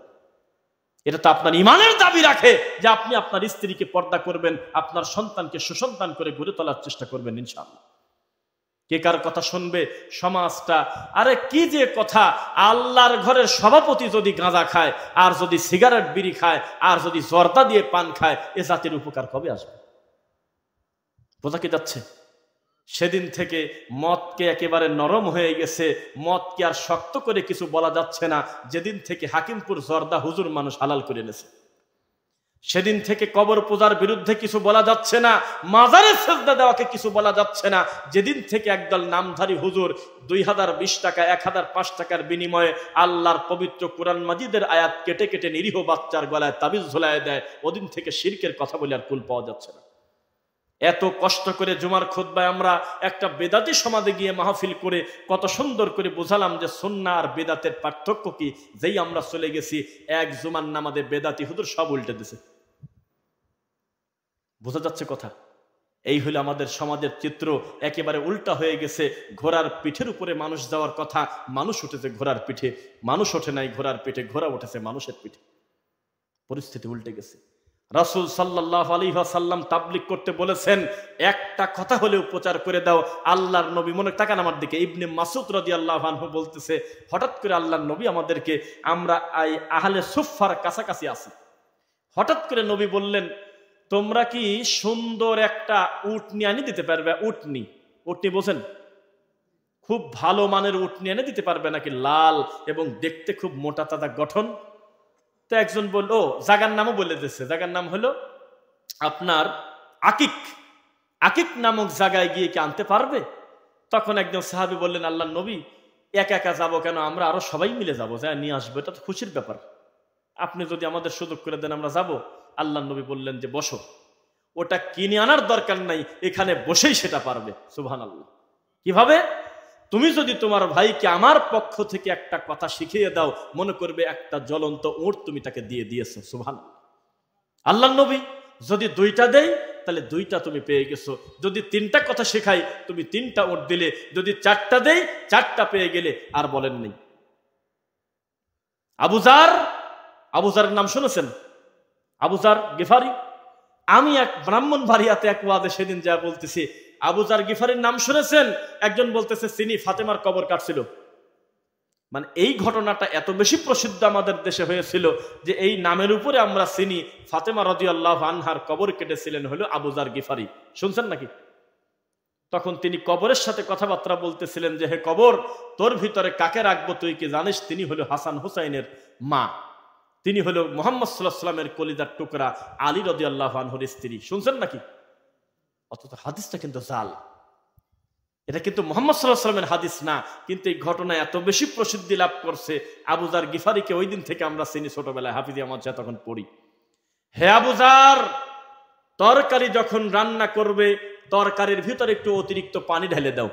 এটা তো আপনার ইমানের দাবি রাখে যে আপনি আপনার স্ত্রীকে পর্দা করবেন, আপনার সন্তানকে সুসন্তান করে গড়ে তোলার চেষ্টা করবেন ইনশাআল্লাহ। কে কার কথা শুনবে সমাজটা? আরে কি যে কথা! আল্লাহর ঘরের সভাপতি যদি গাঁজা খায়, আর যদি সিগারেট বিড়ি খায়, আর যদি জর্দা দিয়ে পান খায়, এ জাতির উপকার কবে আসবে? বোঝা কি যাচ্ছে? সেদিন থেকে মদকে একেবারে নরম হয়ে গেছে, মদকে আর শক্ত করে কিছু বলা যাচ্ছে না। যেদিন থেকে হাকিমপুর জর্দা হুজুর মানুষ হালাল করে এনেছে, সেদিন থেকে কবর পূজার বিরুদ্ধে কিছু বলা যাচ্ছে না, মাজারে সেজদা দেওয়াকে কিছু বলা যাচ্ছে না। যেদিন থেকে একদল নামধারী হুজুর 2020 টাকা 1005 টাকার বিনিময়ে আল্লাহর পবিত্র কোরআন মাজিদের আয়াত কেটে কেটে নিরীহ বাচ্চার গলায় তাবিজ ঝোলায় দেয়, ওদিন থেকে শিরকের কথা বলে আর কুল পাওয়া যাচ্ছে না। এত কষ্ট করে জুমার খুতবায় আমরা একটা বেদাতি সমাজে গিয়ে মাহফিল করে কত সুন্দর করে বোঝালাম যে সুন্নাহ আর বেদাতের পার্থক্য কি। যেই আমরা চলে গেছি, এক জুমার নামাজে বেদাতি হুজুর সব উল্টে দিছে। বোঝা যাচ্ছে কথা? এই হলো আমাদের সমাজের চিত্র, একেবারে উল্টা হয়ে গেছে। ঘোড়ার পিঠের উপরে মানুষ যাওয়ার কথা, মানুষ উঠেছে ঘোড়ার পিঠে। মানুষ ওঠে নাই ঘোড়ার পিঠে, ঘোড়া উঠেছে মানুষের পিঠে। পরিস্থিতি উল্টে গেছে। রাসূল সাল্লাল্লাহু আলাইহি ওয়াসাল্লাম তাবলীগ করতে বলেছেন, একটা কথা হলেও প্রচার করে দাও। আল্লাহর নবী, মনে তাকান আমার দিকে, ইবনে মাসউদ রাদিয়াল্লাহু আনহু বলতেছে, হঠাৎ করে আল্লাহর নবী আমাদেরকে, আমরা আহলে সুফফার কাছাকাছি আছি, হঠাৎ করে নবী বললেন, তোমরা কি সুন্দর একটা উটনি এনে দিতে পারবে? উটনি বোঝেন? খুব ভালো মানের উটনি এনে দিতে পারবে নাকি? লাল এবং দেখতে খুব মোটা তাজা গঠন। তো একজন বলল, জায়গার নামও বলে দিচ্ছে, জায়গার নাম হলো আপনার আকিক। আকিক নামক জায়গায় গিয়ে কি আনতে পারবে? তখন একজন সাহাবী বললেন, আল্লাহ নবী, একা একা যাবো কেন, আমরা আরো সবাই মিলে যাবো, যা নিয়ে আসবো, এটা তো খুশির ব্যাপার, আপনি যদি আমাদের সুযোগ করে দেন আমরা যাব। আল্লাহ নবী বললেন যে বসো, ওটা কিনে আনার দরকার নাই, এখানে বসেই সেটা পারবে। সুবহানাল্লাহ। কিভাবে? তুমি যদি তোমার ভাইকে আমার পক্ষ থেকে একটা কথা শিখিয়ে দাও, মনে করবে একটা জ্বলন্ত উট তুমি তাকে দিয়ে দিয়েছো। সুবহানাল্লাহ। আল্লাহ নবী যদি দুইটা দেয় তাহলে দুইটা তুমি পেয়ে গেছো, যদি তিনটা কথা শেখাই তুমি তিনটা উট দিলে, যদি চারটা দেই চারটা পেয়ে গেলে। আর বলেন নেই আবুজারের নাম শুনেছেন? আবুজার গিফারি। আমি এক ব্রাহ্মণবাড়িয়াতে এক ওয়াদে সেদিন যা বলতেছি, আবুজার গিফারির নাম শুনেছেন? একজন বলতেছে চিনি, ফাতেমার কবর কাটছিল। মানে এই ঘটনাটা এত বেশি প্রসিদ্ধ আমাদের দেশে হয়েছিল যে এই নামের উপরে আমরা চিনি ফাতেমা রাদিয়াল্লাহু আনহার কবর কেটেছিলেন হলো আবুজার গিফারি। শুনছেন নাকি? তখন তিনি কবরের সাথে কথাবার্তা বলতেছিলেন যে হে কবর, তোর ভিতরে কাকে রাখবো তুই কি জানিস? তিনি হলো হাসান হুসাইনের মা, তিনি হলো মুহাম্মদ সাল্লাল্লাহু আলাইহি ওয়াসাল্লামের কলিজার টুকরা আলী রাদিয়াল্লাহু আনহুর স্ত্রী। শুনছেন নাকি? অথচ হাদিসটা কিন্তু জাল, এটা কিন্তু মুহাম্মদ সাল্লাল্লাহু আলাইহি ওয়াসাল্লামের হাদিস না। কিন্তু এই ঘটনা এত বেশি প্রসিদ্ধি লাভ করছে, আবুজার গিফারিকে ওই দিন থেকে আমরা চিনি, ছোটবেলায় হাফিজিয়া মাদ্রাসায় তখন পড়ি। হে আবুজার, তরকারি যখন রান্না করবে তরকারির ভিতরে একটু অতিরিক্ত পানি ঢেলে দাও,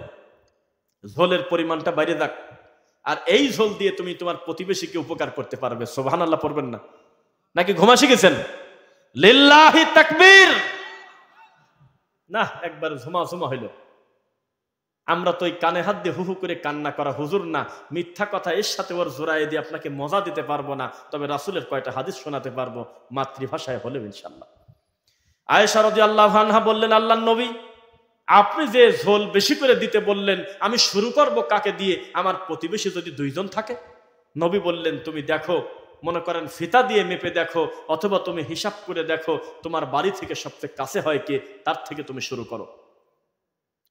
ঝোলের পরিমাণটা বাইরে যাক, আর এই ঝোল দিয়ে তুমি তোমার প্রতিবেশীকে উপকার করতে পারবে। সুবহানাল্লাহ পড়বেন না? নাকি ঘুমা শিখেছেন? লিল্লাহি তাকবীর। না, একবার ঝুমা হইল। আমরা তো ওই কানে হাত দিয়ে হুহু করে কান্না করা হুজুর না, মিথ্যা কথা এর সাথে ওর জোড়ায় দিয়ে আপনাকে মজা দিতে পারবো না, তবে রাসূলের কয়টা হাদিস শোনাতে পারবো মাতৃভাষায় হলেও ইনশাআল্লাহ। আয়েশা রাদিয়াল্লাহু আনহা বললেন, আল্লাহর নবী, আপনি যে ঝোল বেশি করে দিতে বললেন, আমি শুরু করব কাকে দিয়ে? আমার প্রতিবেশী যদি দুইজন থাকে। নবী বললেন, তুমি দেখো, মনে করেন ফিতা দিয়ে মেপে দেখো, অথবা তুমি হিসাব করে দেখো তোমার বাড়ি থেকে সবচেয়ে কাছে হয় কে, তার থেকে তুমি শুরু করো।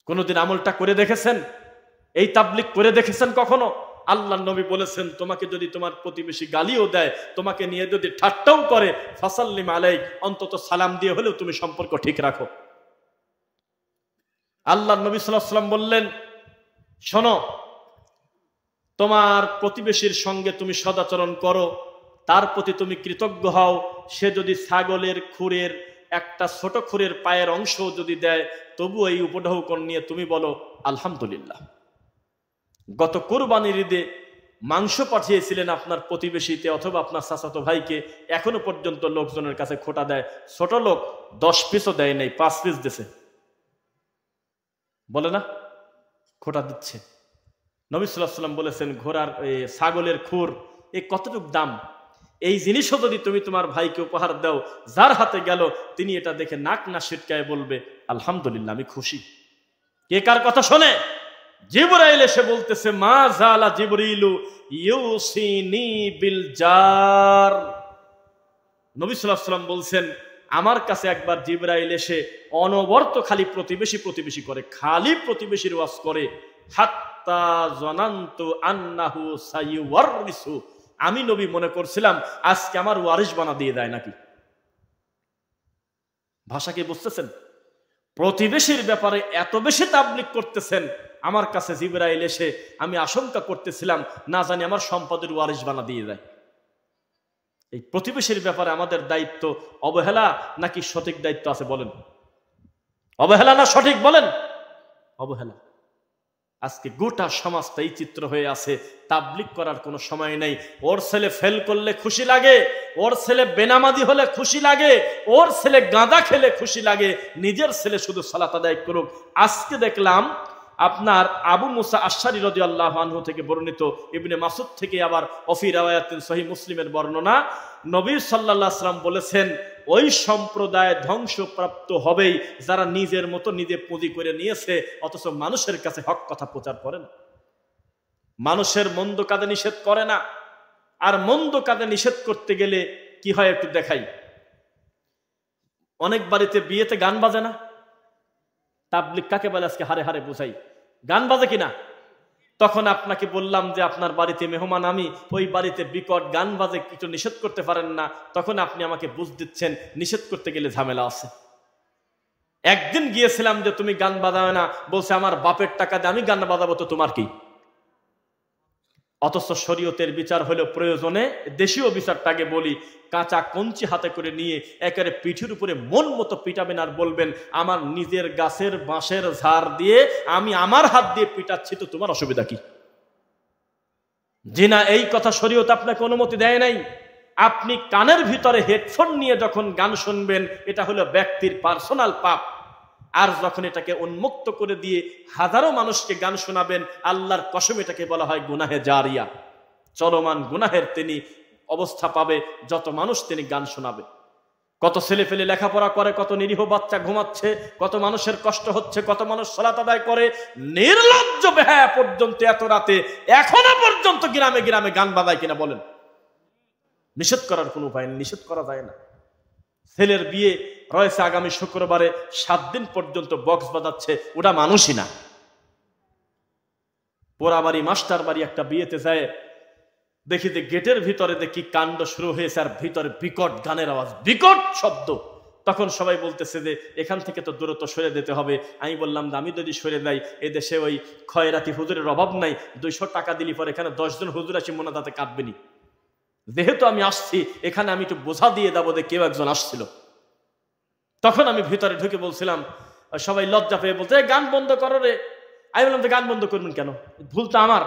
কোনদিন আমলটা করে দেখেছেন? এই তাবলিগ করে দেখেছেন কখনো? আল্লাহর নবী বলেছেন, তোমাকে যদি তোমার প্রতিবেশী গালিও দেয়, তোমাকে নিয়ে যদি ঠাট্টাও করে, ফাসাল্লিম আলাইক, অন্তত সালাম দিয়ে হলেও তুমি সম্পর্ক ঠিক রাখো। আল্লাহর নবী সাল্লাল্লাহু আলাইহি ওয়াসাল্লাম বললেন, শোনো, তোমার প্রতিবেশীর সঙ্গে তুমি সদাচরণ করো, তার প্রতি তুমি কৃতজ্ঞ হও। সে যদি ছাগলের খুরের একটা ছোট খুরের পায়ের অংশ যদি দেয়, তবু এই উপঢৌকন নিয়ে তুমি বলো আলহামদুলিল্লাহ। গত কুরবানির ঈদে মাংস পাঠিয়েছিলেন আপনার প্রতিবেশীতে অথবা আপনার চাচাতো ভাইকে, এখনো পর্যন্ত লোকজনের কাছে খোটা দেয়। ছোট লোক 10 পিসও দেয় নাই, 5 পিস দিছে, বলে না খোটা দিচ্ছে। নবী সাল্লাল্লাহু আলাইহি ওয়াসাল্লাম বলেছেন, ঘোড়ার ছাগলের খুর এ কতটুক দাম, এই জিনিসও যদি তুমি তোমার ভাইকে উপহার দাও, যার হাতে গেল তিনি এটা দেখে নাক না সিটকায় বলবে আলহামদুলিল্লাহ, আমি খুশি। কে কার কথা শোনে? জিবরাইল এসে বলতেছে, মা জালা জিবরিলু ইউসিনি বিল জার। নবী সাল্লাল্লাহু আলাইহি ওয়াসাল্লাম বলছেন, আমার কাছে একবার জিবরাইল এসে অনবরত খালি প্রতিবেশী করে, খালি প্রতিবেশীর ওয়াজ করে। হাত্তা জানান্তু আন্নাহু সাইওয়ারিসু, আমি নবী মনে করছিলাম আজকে আমার ওয়ারিস বানা দিয়ে দেয় নাকি। ভাষা কি বুঝতেছেন? প্রতিবেশীর ব্যাপারে এত বেশি তাবলীগ করতেছেন, আমার কাছে জিবরাইল এসে আমি আশঙ্কা করতেছিলাম না জানি আমার সম্পদের ওয়ারিস বানা দিয়ে দেয়। এই প্রতিবেশীর ব্যাপারে আমাদের দায়িত্ব অবহেলা নাকি সঠিক দায়িত্ব আছে বলেন? অবহেলা না সঠিক বলেন? অবহেলা। আজকে গোটা সমাজটা এই চিত্র হয়ে আছে, তাবলীগ করার কোনো সময় নেই। ওর ছেলে ফেল করলে খুশি লাগে, ওর ছেলে বেনামাজি হলে খুশি লাগে, ওর ছেলে গাঁদা খেলে খুশি লাগে, নিজের ছেলে শুধু সালাত আদায় করুক। আজকে দেখলাম আপনার আবু মুসা আশআরী রাদিয়াল্লাহু আনহু থেকে বর্ণিত, ইবনে মাসউদ থেকে আবার অফি রাওয়ায়াতিন সহিহ মুসলিমের বর্ণনা, নবী সাল্লাল্লাহু আলাইহি ওয়াসাল্লাম বলেছেন, ওই সম্প্রদায় ধ্বংসপ্রাপ্ত হবেই যারা নিজের মতো নিজে পুঁজি করে নিয়েছে, অথচ মানুষের কাছে হক কথা প্রচার করে না, মানুষের মন্দ কাজে নিষেধ করে না। আর মন্দ কাজে নিষেধ করতে গেলে কি হয় একটু দেখাই। অনেক বাড়িতে বিয়েতে গান বাজে না? তাবলীগ কাকে বলে আজকে হারে হারে বুঝাই, গান বাজে কিনা? তখন আপনাকে বললাম যে আপনার বাড়িতে মেহমান আমি, ওই বাড়িতে বিকট গান বাজে, কিছু নিষেধ করতে পারেন না, তখন আপনি আমাকে বুঝ দিচ্ছেন নিষেধ করতে গেলে ঝামেলা আছে। একদিন গিয়েছিলাম যে তুমি গান বাজাবে না, বলছে আমার বাপের টাকা দিয়ে আমি গান বাজাবো, তো তোমার কি? অথচ শরীয়তের বিচার হলো প্রয়োজনে দেশীয় বিচারটাকে বলি, কাঁচা কঞ্চি হাতে করে নিয়ে একেবারে পিঠের উপরে মন মতো পিটাবেন আর বলবেন আমার নিজের গাছের বাঁশের ঝাড় দিয়ে আমি আমার হাত দিয়ে পিটাচ্ছি, তো তোমার অসুবিধা কি? জি না, এই কথা শরীয়ত আপনাকে অনুমতি দেয় নাই। আপনি কানের ভিতরে হেডফোন নিয়ে যখন গান শুনবেন এটা হলো ব্যক্তির পার্সোনাল পাপ, আর যখন এটাকে উন্মুক্ত করে দিয়ে হাজারো মানুষকে গান শোনাবেন, আল্লাহর কসম এটাকে বলা হয় গুনাহে জারিয়া, চলমান গুনাহের তিনি অবস্থা পাবে যত মানুষ তিনি গান শোনাবে। কত ছেলে ফেলে লেখাপড়া করে, কত নিরীহ বাচ্চা ঘুমাচ্ছে, কত মানুষের কষ্ট হচ্ছে, কত মানুষ সালাত আদায় করে, নির্লজ্জ বেহায়া পর্যন্ত এত রাতে এখনো পর্যন্ত গ্রামে গ্রামে গান বাজায় কিনা বলেন? নিষেধ করার কোনো উপায় নেই, নিষেধ করা যায় না। ছেলের বিয়ে রয়েছে আগামী শুক্রবারে, 7 দিন পর্যন্ত বক্স বাজাচ্ছে, ওটা মানুষই না। পোড়াবাড়ি মাস্টার বাড়ি একটা বিয়েতে যায়, দেখি যে গেটের ভিতরে দেখি কাণ্ড শুরু হয়েছে, আর ভিতরে বিকট গানের আওয়াজ, বিকট শব্দ। তখন সবাই বলতেছে যে এখান থেকে তো দূরত্ব সরে যেতে হবে। আমি বললাম যে আমি যদি সরে যাই, এদেশে ওই খয়রাতি হুজুরের অভাব নাই, 200 টাকা দিলি পরে এখানে 10 জন হুজুর আসি মনে তাতে কাঁদবেনি। যেহেতু আমি আসছি এখানে, আমি একটু বোঝা দিয়ে দেবো যে কেউ একজন আসছিল। তখন আমি ভিতরে ঢুকে বলছিলাম, সবাই লজ্জা পেয়ে বলতে গান বন্ধ করো রে। আমি বললাম যে গান বন্ধ করবেন কেন? ভুলটা আমার।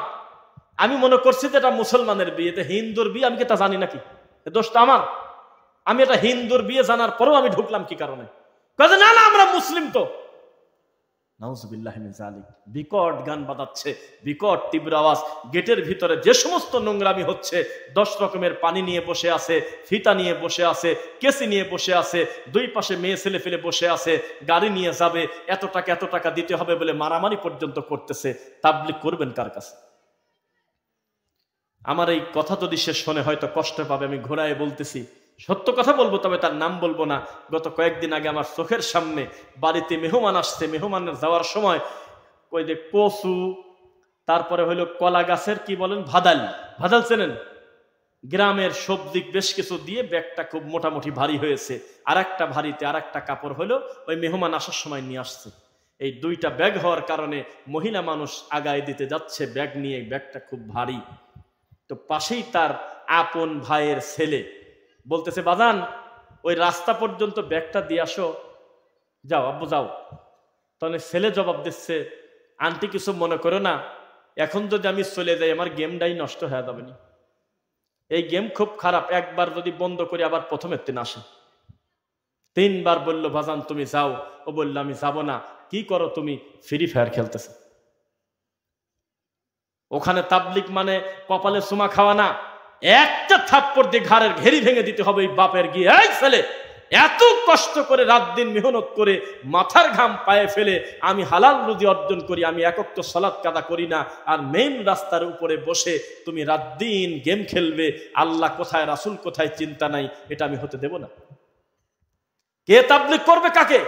আমি মনে করছি যে এটা মুসলমানের বিয়ে, এটা হিন্দুর বিয়ে, আমি কি তা জানি নাকি? দোষটা আমার। আমি এটা হিন্দুর বিয়ে জানার পরেও আমি ঢুকলাম কি কারণে? না না আমরা মুসলিম তো। নাউজুবিল্লাহি মিন যালিক। বিকট গান বাজাচ্ছে, বিকট তীব্র আওয়াজ। গেটের ভিতরে যে সমস্ত নোংরামি হচ্ছে, 10 রকমের পানি নিয়ে বসে আছে, ফিতা নিয়ে বসে আছে, কেসি নিয়ে বসে আছে, 2 পাশে মেয়ে ছেলে ফেলে বসে আছে, গাড়ি নিয়ে যাবে, এত টাকা দিতে হবে বলে মারামারি পর্যন্ত করতেছে। তাবলীগ করবেন কার কাছে? আমার এই কথা যদি সে শোনে হয়তো কষ্ট পাবে, আমি ঘোরায় বলতেছি, সত্য কথা বলবো, তবে তার নাম বলবো না। গত কয়েকদিন আগে আমার চোখের সামনে বাড়িতে মেহমান আসছে, মেহমানের যাওয়ার সময় ওই যে কচু, তারপরে হইলো কলা গাছের কি বলেন ভাদাল চেনেন? গ্রামের সবজি বেশ কিছু দিয়ে ব্যাগটা খুব মোটামুটি ভারী হয়েছে, আর একটা ভারীতে আর একটা কাপড় হলো ওই মেহমান আসার সময় নিয়ে আসছে। এই 2টা ব্যাগ হওয়ার কারণে মহিলা মানুষ আগায় দিতে যাচ্ছে ব্যাগ নিয়ে, ব্যাগটা খুব ভারী। তো পাশেই তার আপন ভাইয়ের ছেলে বলতেছে, বাজান ওই রাস্তা পর্যন্ত ব্যাগটা দিয়ে আসো, যাও আব্বু যাও। তাহলে ছেলে জবাব দিচ্ছে, আন্টি কিছু মনে করো না, এখন যদি আমি চলে যাই আমার গেমটাই নষ্ট হয়ে যাবে না। এই গেম খুব খারাপ, একবার যদি বন্ধ করি আবার প্রথমের দিন আসে। 3 বার বললো, বাজান তুমি যাও। ও বললো আমি যাব না। কি করো তুমি? ফ্রি ফায়ার খেলতেছে। ওখানে তাবলীগ মানে কপালে চুমা খাওয়া না, একটা থাপ্পড় দিয়ে ঘাড়ের ঘেরি ভেঙে দিতে হবে। এই বাপের গিয়ে, এই ছেলে এত কষ্ট করে রাত দিন মেহনত করে মাথার ঘাম পায়ে ফেলে আমি হালাল রুজি অর্জন করি, আমি একক তো সালাত কাদা করি না, আর মেইন রাস্তার উপরে বসে তুমি রাত দিন গেম খেলবে, আল্লাহ কোথায় রাসূল কোথায় চিন্তা নাই, এটা আমি হতে দেব না। কে তাবলীগ করবে কাকে?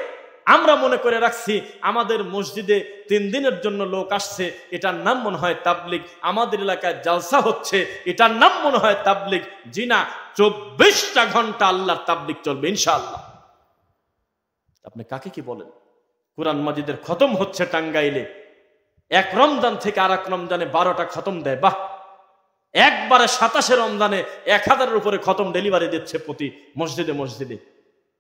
আমরা মনে করে রাখছি আমাদের মসজিদে 3 দিনের জন্য লোক আসছে, এটার নাম মনে হয় তাবলীগ। আমাদের এলাকায় জালসা হচ্ছে, এটার নাম মনে হয় তাবলীগ। জি না, 24টা ঘন্টা আল্লাহর তাবলীগ চলবে ইনশাআল্লাহ। আপনি কাকে কি বলেন? কোরআন মাজিদের খতম হচ্ছে টাঙ্গাইলে, এক রমজান থেকে আর এক রমজানে 12টা খতম দেয়। বাহ, একবারে 27 রমজানে 1000-এর উপরে খতম ডেলিভারি দিচ্ছে প্রতি মসজিদে মসজিদে।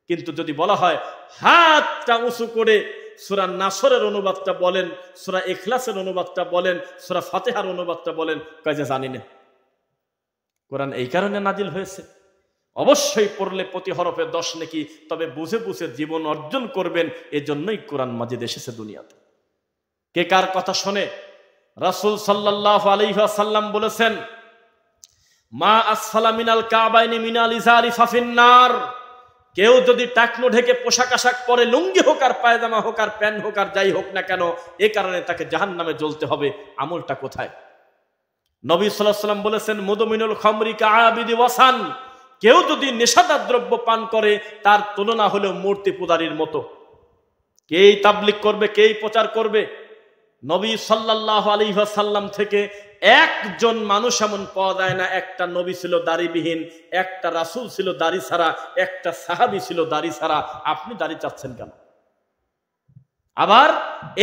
কিন্তু যদি বলা হয় হাতটা উঁচু করে সূরা নাসরের অনুবাদটা বলেন, সূরা ইখলাসের অনুবাদটা বলেন, সূরা ফাতিহার অনুবাদটা বলেন, কয় যে জানি না। কোরআন এই কারণে নাজিল হয়েছে, অবশ্যই পড়লে প্রতি হরফে 10 নেকি, তবে বুঝে বুঝে জীবন অর্জন করবেন, এজন্যই কোরআন মাজিদ এসেছে দুনিয়াতে। কে কার কথা শোনে? রাসূল সাল্লাল্লাহু আলাইহি ওয়াসাল্লাম বলেছেন, মা আসফালা মিনাল কাবাইনি মিনাল ইজারি ফাফিন্নার। কেউ যদি টাকনো ঢেকে পোশাক আশাক পরে, লুঙ্গি হোক আর পায়জামা হোক আর প্যান্ট হোক আর যাই হোক না কেন, এ কারণে তাকে জাহান্নামে জ্বলতে হবে। আমলটা কোথায়? নবী সাল্লাল্লাহু আলাইহি ওয়াসাল্লাম বলেছেন, মুদমিনুল খামরি কাআবিদি ওয়াসান। কেউ যদি নেশাদার দ্রব্য পান করে তার তুলনা হলো মূর্তি পূজারীর মতো। কেই তাবলীগ করবে, কেই প্রচার করবে? নবী সাল্লাল্লাহু আলাইহি ওয়াসাল্লাম থেকে একজন মানুষ এমন পাওয়া যায় না, একটা নবী ছিল দাড়িবিহীন, একটা রাসূল ছিল দাড়ি ছাড়া, একটা সাহাবী ছিল দাড়ি ছাড়া। আপনি দাড়ি চাচ্ছেন কেন? আবার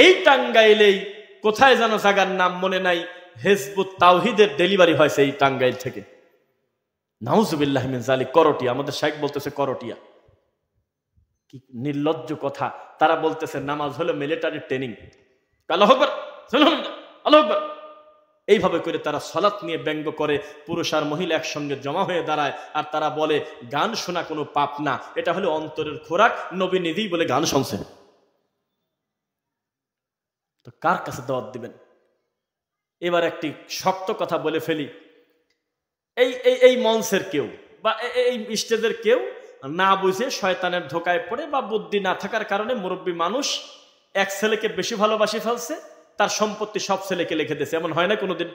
এই টাঙ্গাইলেই কোথায় যেন জায়গার নাম মনে নাই, হিজবুত তাওহীদের ডেলিভারি হয়েছে এই টাঙ্গাইল থেকে। নাউজুবিল্লাহ মিন যালিক। করটিয়া, আমাদের শাইখ বলতেছে করটিয়া। কি নির্লজ্জ কথা। তারা বলতেছে নামাজ হলো মিলিটারি ট্রেনিং। আল্লাহু আকবার, আল্লাহু আকবার, এইভাবে করে তারা সালাত নিয়ে ব্যঙ্গ করে। পুরুষ আর মহিলা একসঙ্গে জমা হয়ে দাঁড়ায়, আর তারা বলে গান শোনা কোনো পাপ না, এটা হলো অন্তরের খোরাক, নবী নিজেই বলে গান শুনছেন। তো কার কাছে দাওয়াত দিবেন? এবার একটি শক্ত কথা বলে ফেলি। এই মঞ্চের কেউ বা এই স্টেজের কেউ না বুঝে শয়তানের ধোকায় পড়ে বা বুদ্ধি না থাকার কারণে মুরব্বী মানুষ এক ছেলেকে বেশি ভালোবাসি ফেলছে, তার সম্পত্তি সব ছেলেকে লিখে দিয়েছে, এমন হয় না কোনোদিন?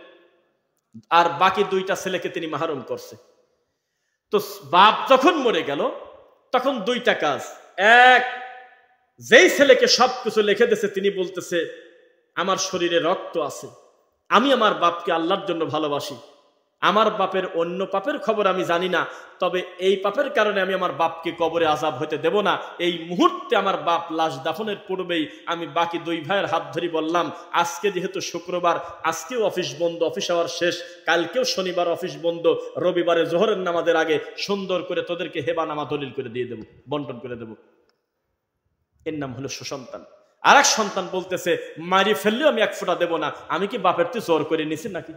আর বাকি দুইটা ছেলেকে তিনি মাহরুম করছে। তো বাপ যখন মরে গেল তখন দুইটা কাজ। এক, যেই ছেলেকে সবকিছু লিখে দিয়েছে তিনি বলতেছে আমার শরীরে রক্ত আছে, আমি আমার বাপকে আল্লাহর জন্য ভালোবাসি, আমার বাপের অন্য পাপের খবর আমি জানি না, তবে এই পাপের কারণে আমি আমার বাপকে কবরে আযাব হতে দেব না। এই মুহূর্তে আমার বাপ লাশ দাফনের পূর্বেই আমি বাকি দুই ভাইয়ের হাত ধরে বললাম, আজকে যেহেতু শুক্রবার, আজকেও অফিস বন্ধ, অফিস আওয়ার শেষ, কালকেও শনিবার অফিস বন্ধ, রবিবারে জোহরের নামাজের আগে সুন্দর করে তোদেরকে হেবানামা দলিল করে দিয়ে দেব, বন্টন করে দেব। এর নাম হলো সুসন্তান। আর এক সন্তান বলতেছে মারি ফেললেও আমি এক ফোঁটা দেব না, আমি কি বাপের তুই জোর করে নিছি নাকি?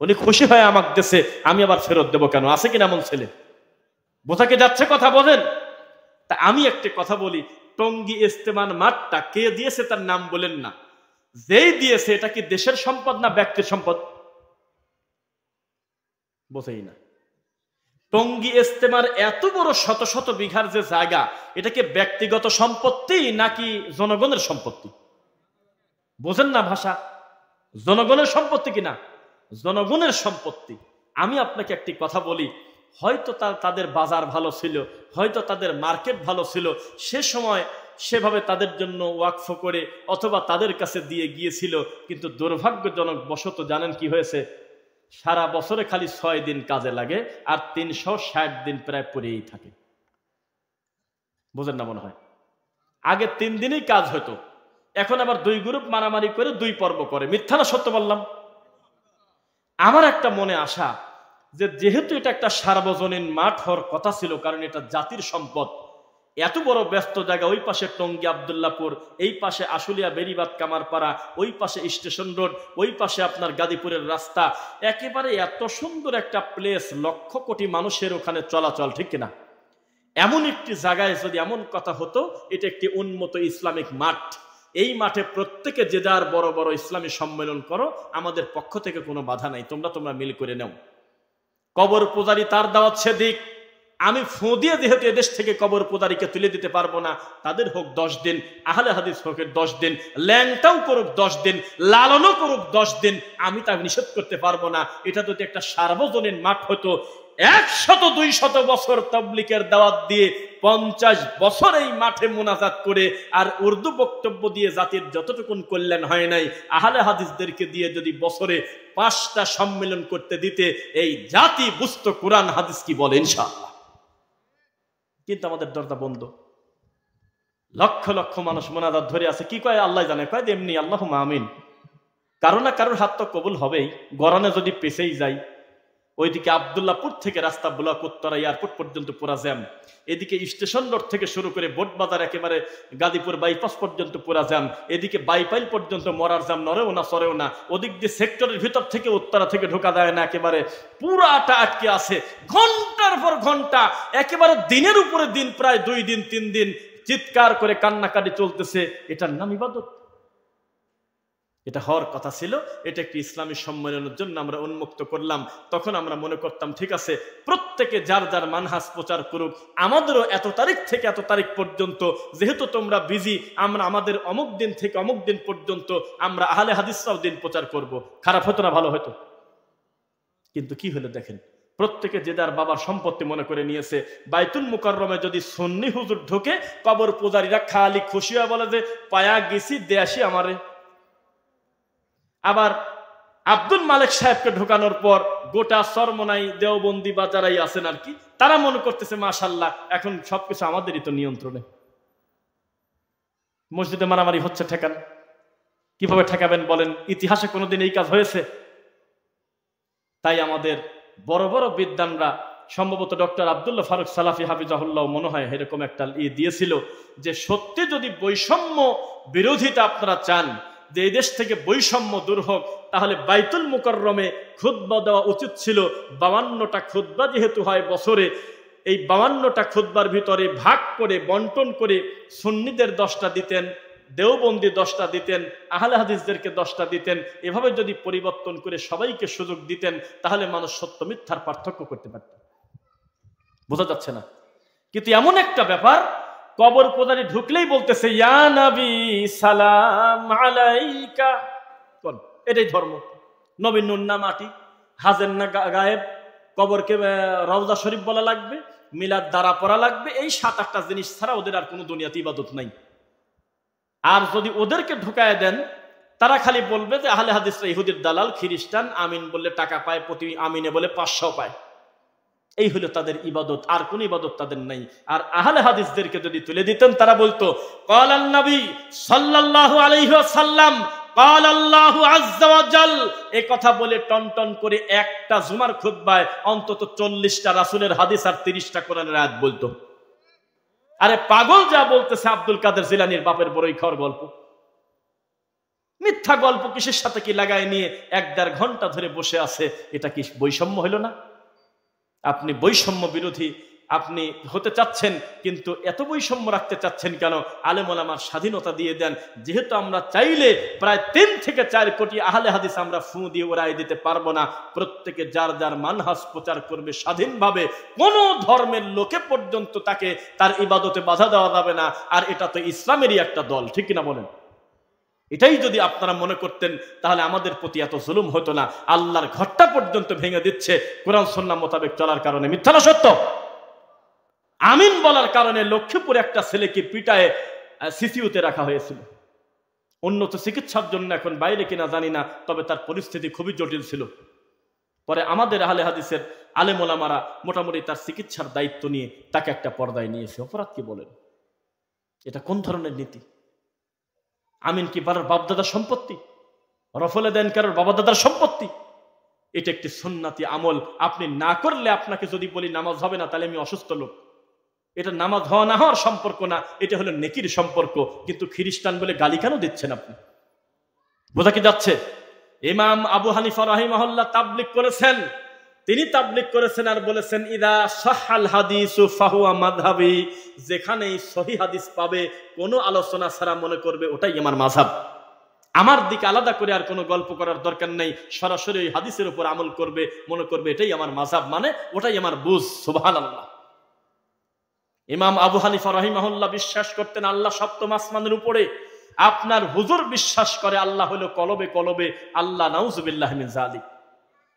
উনি খুশি হয় আমাকে দেশে, আমি আবার ফেরত দেবো কেন? আছে কিনা এমন ছেলে? বোঝাকে যাচ্ছে কথা, বোঝেন? তা আমি একটা কথা বলি, টঙ্গী ইস্তেমান মাঠটা কে দিয়েছে তার নাম বলেন না, যেই দিয়েছে এটা কি দেশের সম্পদ না ব্যক্তির সম্পদ? বোঝেই না। টঙ্গী ইস্তেমার এত বড় শত শত বিঘার যে জায়গা, এটা কি ব্যক্তিগত সম্পত্তি নাকি জনগণের সম্পত্তি? বোঝেন না ভাষা? জনগণের সম্পত্তি কিনা? জনগণের সম্পত্তি। আমি আপনাকে একটি কথা বলি, হয়তো তাদের বাজার ভালো ছিল, হয়তো তাদের মার্কেট ভালো ছিল, সে সময় সেভাবে তাদের জন্য ওয়াকফ করে অথবা তাদের কাছে দিয়ে গিয়েছিল, কিন্তু দুর্ভাগ্যজনক বশত জানেন কি হয়েছে? সারা বছরে খালি 6 দিন কাজে লাগে আর 360 দিন প্রায় পড়েই থাকে। বোঝেন না মনে হয়? আগে 3 দিনই কাজ হতো, এখন আবার 2 গ্রুপ মারামারি করে 2 পর্ব করে। মিথ্যা না সত্য বললাম? আমার একটা মনে আশা যে যেহেতু এটা একটা সার্বজনীন মাঠ হওয়ার কথা ছিল, কারণ এটা জাতির সম্পদ, এত বড় ব্যস্ত জায়গা, ওই পাশে টঙ্গী আব্দুল্লাহপুর, এই পাশে আশুলিয়া বেরিবাদ কামারপাড়া, ওই পাশে স্টেশন রোড, ওই পাশে আপনার গাজীপুরের রাস্তা, একেবারে এত সুন্দর একটা প্লেস, লক্ষ কোটি মানুষের ওখানে চলাচল, ঠিক কিনা? এমন একটি জায়গায় যদি এমন কথা হতো, এটা একটি উন্মত ইসলামিক মাঠ, এই মাঠে প্রত্যেকে যে যার বড় বড় ইসলামী সম্মেলন করো, আমাদের পক্ষ থেকে কোনো বাধা নাই, তোমরা মিল করে নাও। কবর পূজারি তার দাওয়াত সেদিক, আমি ফু দিয়ে যেহেতু এদেশ থেকে কবর পূজারীকে তুলে দিতে পারবো না, তাদের হোক 10 দিন, আহলে হাদিস হোক 10 দিন, ল্যাংটাও করুক 10 দিন, লালনও করুক 10 দিন, আমি তা নিষেধ করতে পারবো না। এটা যদি একটা সার্বজনীন মাঠ হতো, 100-200 বছর তাবলীগের দাওয়াত দিয়ে 50 বছর এই মাঠে মুনাজাত করে আর উর্দু বক্তব্য দিয়ে জাতির যতটুকুন কল্যাণ হয় নাই, আহলে হাদিসদেরকে দিয়ে যদি বছরে 5টা সম্মেলন করতে দিতে, এই জাতি বুঝতো কোরআন হাদিস কি বলে ইনশাআল্লাহ। কিন্তু আমাদের দরজা বন্ধ, লক্ষ লক্ষ মানুষ মুনাজাত ধরে আছে, কি কয় আল্লাহ জানে, কয় এমনি আল্লাহুম্মা আমিন, কারো না কারোর হাত তো কবুল হবেই। গরনে যদি পেছেই যায়, ওইদিকে আব্দুল্লাহপুর থেকে রাস্তা ব্লক, উত্তরা এয়ারপোর্ট পর্যন্ত পুরা জ্যাম, এদিকে স্টেশন রোড থেকে শুরু করে বোট বাজার একেবারে গাজীপুর বাইপাস পর্যন্ত পুরা জ্যাম, এদিকে বাইপাইল পর্যন্ত মরার জ্যাম, নড়েও না সরেও না, ওদিক দিয়ে সেক্টরের ভিতর থেকে উত্তরা থেকে ঢোকা যায় না, একেবারে পুরাটা আটকে আছে, ঘন্টার পর ঘন্টা, একেবারে দিনের উপরে দিন, প্রায় 2 দিন 3 দিন চিৎকার করে কান্নাকাটি চলতেছে। এটার নাম ইবাদত? এটা হওয়ার কথা ছিল, এটা একটি ইসলামী সম্মেলনের জন্য আমরা উন্মুক্ত করলাম। তখন আমরা মনে করতাম ঠিক আছে, প্রত্যেকে যার যার মানহাজ প্রচার করুক, আমাদেরও এত তারিখ থেকে এত তারিখ পর্যন্ত, যেহেতু তোমরা বিজি, আমরা আমাদের অমুক দিন থেকে অমুক দিন পর্যন্ত আমরা আহলে হাদিসরাও দিন প্রচার করব। খারাপ হতো না? ভালো হতো। কিন্তু কি হলো দেখেন, প্রত্যেকে যে যার বাবার সম্পত্তি মনে করে নিয়েছে। বাইতুল মুকাররমে যদি সুন্নি হুজুর ঢোকে, কবর পূজারীরা খালি খুশি হয়ে বলে যে পায়া গেছি দেশি আমারে। আবার আব্দুল মালিক সাহেবকে ঢোকানোর পর গোটা চরমনাই দেওবন্দি বা যারাই আছেন আর কি, তারা মনে করতেছে মাশাআল্লাহ এখন সবকিছু আমাদেরই তো নিয়ন্ত্রণে। মসজিদে মারামারি হচ্ছে, ঠেকান। কিভাবে ঠেকাবেন বলেন? ইতিহাসে কোনোদিন এই কাজ হয়েছে? তাই আমাদের বড় বড় বিদ্বানরা, সম্ভবত ডক্টর আব্দুল্লাহ ফারুক সালাফি হাফিজাহুল্লাহ মনে হয় এরকম একটা দিয়েছিল যে সত্যি যদি বৈষম্য বিরোধিতা আপনারা চান, যে এই দেশ থেকে বৈষম্য দূর হোক, তাহলে বাইতুল মুকাররমে খুতবা দেওয়া উচিত ছিল। 52টা খুতবা যেহেতু হয় বছরে, এই 52টা খুতবার ভিতরে ভাগ করে বন্টন করে সুন্নিদের 10টা দিতেন, দেওবন্দি 10টা দিতেন, আহলে হাদিসদেরকে 10টা দিতেন। এভাবে যদি পরিবর্তন করে সবাইকে সুযোগ দিতেন, তাহলে মানুষ সত্য মিথ্যার পার্থক্য করতে পারত। বোঝা যাচ্ছে না? কিন্তু এমন একটা ব্যাপার, কবর পূজারি ঢুকলেই বলতেছে ইয়া নবী সালাম আলাইকা। এটাই ধর্ম। নবীর নুন না মাটি, হাজের না গায়েব, কবরকে রওজা শরীফ বলা লাগবে, মিলাদ দ্বারা পড়া লাগবে। এই 7-8টা জিনিস ছাড়া ওদের আর কোনো দুনিয়াতে ইবাদত নাই। আর যদি ওদেরকে ঢুকায় দেন, তারা খালি বলবে যে আহলে হাদিসরা ইহুদির দালাল, খ্রিস্টান, আমিন বললে টাকা পায়, প্রতি আমিনে বলে 500 পায়। এই হলো তাদের ইবাদত, আর কোন ইবাদত তাদের নাই। আর আহলে হাদিসদেরকে যদি তুলে দিতেন, তারা বলতো ক্বালান নবী সাল্লাল্লাহু আলাইহি ওয়াসাল্লাম, ক্বাল আল্লাহু আযজা ওয়া জাল। এই কথা বলে টনটন করে একটা জুমার খুতবায় অন্তত 40টা রাসূলের হাদিস আর 30টা কোরআনের আয়াত বলতো। আরে পাগল যা বলতেছে আব্দুল কাদের জিলানীর বাপের বড়ই খাওয়ার গল্প, মিথ্যা গল্প কিসের সাথে কি লাগায় নিয়ে 1-1.5 ঘন্টা ধরে বসে আছে। এটা কি বৈষম্য হইল না? আপনি বৈষম্য বিরোধী আপনি হতে চাচ্ছেন, কিন্তু এত বৈষম্য রাখতে চাচ্ছেন কেন? আলেম ওলামার স্বাধীনতা দিয়ে দেন। যেহেতু আমরা চাইলে প্রায় 3 থেকে 4 কোটি আহলে হাদিস আমরা ফু দিয়ে উড়াই দিতে পারবো না। প্রত্যেকে যার যার মানহাজ প্রচার করবে স্বাধীনভাবে, কোন ধর্মের লোকে পর্যন্ত তাকে তার ইবাদতে বাধা দেওয়া যাবে না। আর এটা তো ইসলামেরই একটা দল, ঠিক কিনা বলেন? এটাই যদি আপনারা মনে করতেন, তাহলে আমাদের প্রতি এত জুলুম হতো না। আল্লাহর ঘরটা পর্যন্ত ভেঙে দিচ্ছে কোরআন সুন্নাহ মোতাবেক চলার কারণে। মিথ্যা না সত্য? আমিন বলার কারণে লক্ষ্মীপুরে একটা ছেলেকে পিটায় সিসিউতে রাখা হয়েছিল। উন্নত চিকিৎসার জন্য এখন বাইরে কিনা জানি না, তবে তার পরিস্থিতি খুবই জটিল ছিল। পরে আমাদের আহলে হাদিসের আলেম ওলামারা মোটামুটি তার চিকিৎসার দায়িত্ব নিয়ে তাকে একটা পর্দায় নিয়েছে। অপরাধ কি বলেন? এটা কোন ধরনের নীতি? আমিন কি কারোর বাপদাদার সম্পত্তি? রফলে দেন কারোর বাবাদাদার সম্পত্তি? এটা একটি সুন্নাতি আমল। আপনি না করলে, আপনাকে যদি বলি নামাজ হবে না, তাহলে আমি অসুস্থ লোক। এটা নামাজ হওয়া না হওয়ার সম্পর্ক না, এটা হলো নেকির সম্পর্ক। কিন্তু খ্রিস্টান বলে গালি কেন দিচ্ছেন আপনি? বোঝা কি যাচ্ছে? ইমাম আবু হানিফা রাহিমাহুল্লাহ তাবলীগ করেছেন। তিনি তাবলীগ করেছেন আর বলেছেন ইদা সাহাল হাদিসু ফাহুয়া মাযহাবি। যেখানেই সহিহ হাদিস পাবে, কোনো আলোচনা ছাড়া মনে করবে ওটাই আমার মাযহাব। আমার দিকে আলাদা করে আর কোনো গল্প করার দরকার নেই। সরাসরি ওই হাদিসের উপর আমল করবে, মনে করবে এটাই আমার মাযহাব, মানে ওটাই আমার বুঝ। সুবহানাল্লাহ। ইমাম আবু হানিফা রাহিমাহুল্লাহ বিশ্বাস করতেন আল্লাহ সপ্তম আসমানের উপরে। আপনার হুজুর বিশ্বাস করে আল্লাহ হলো কলবে কলবে আল্লাহ, নাউজুবিল্লাহ মিন যালিক।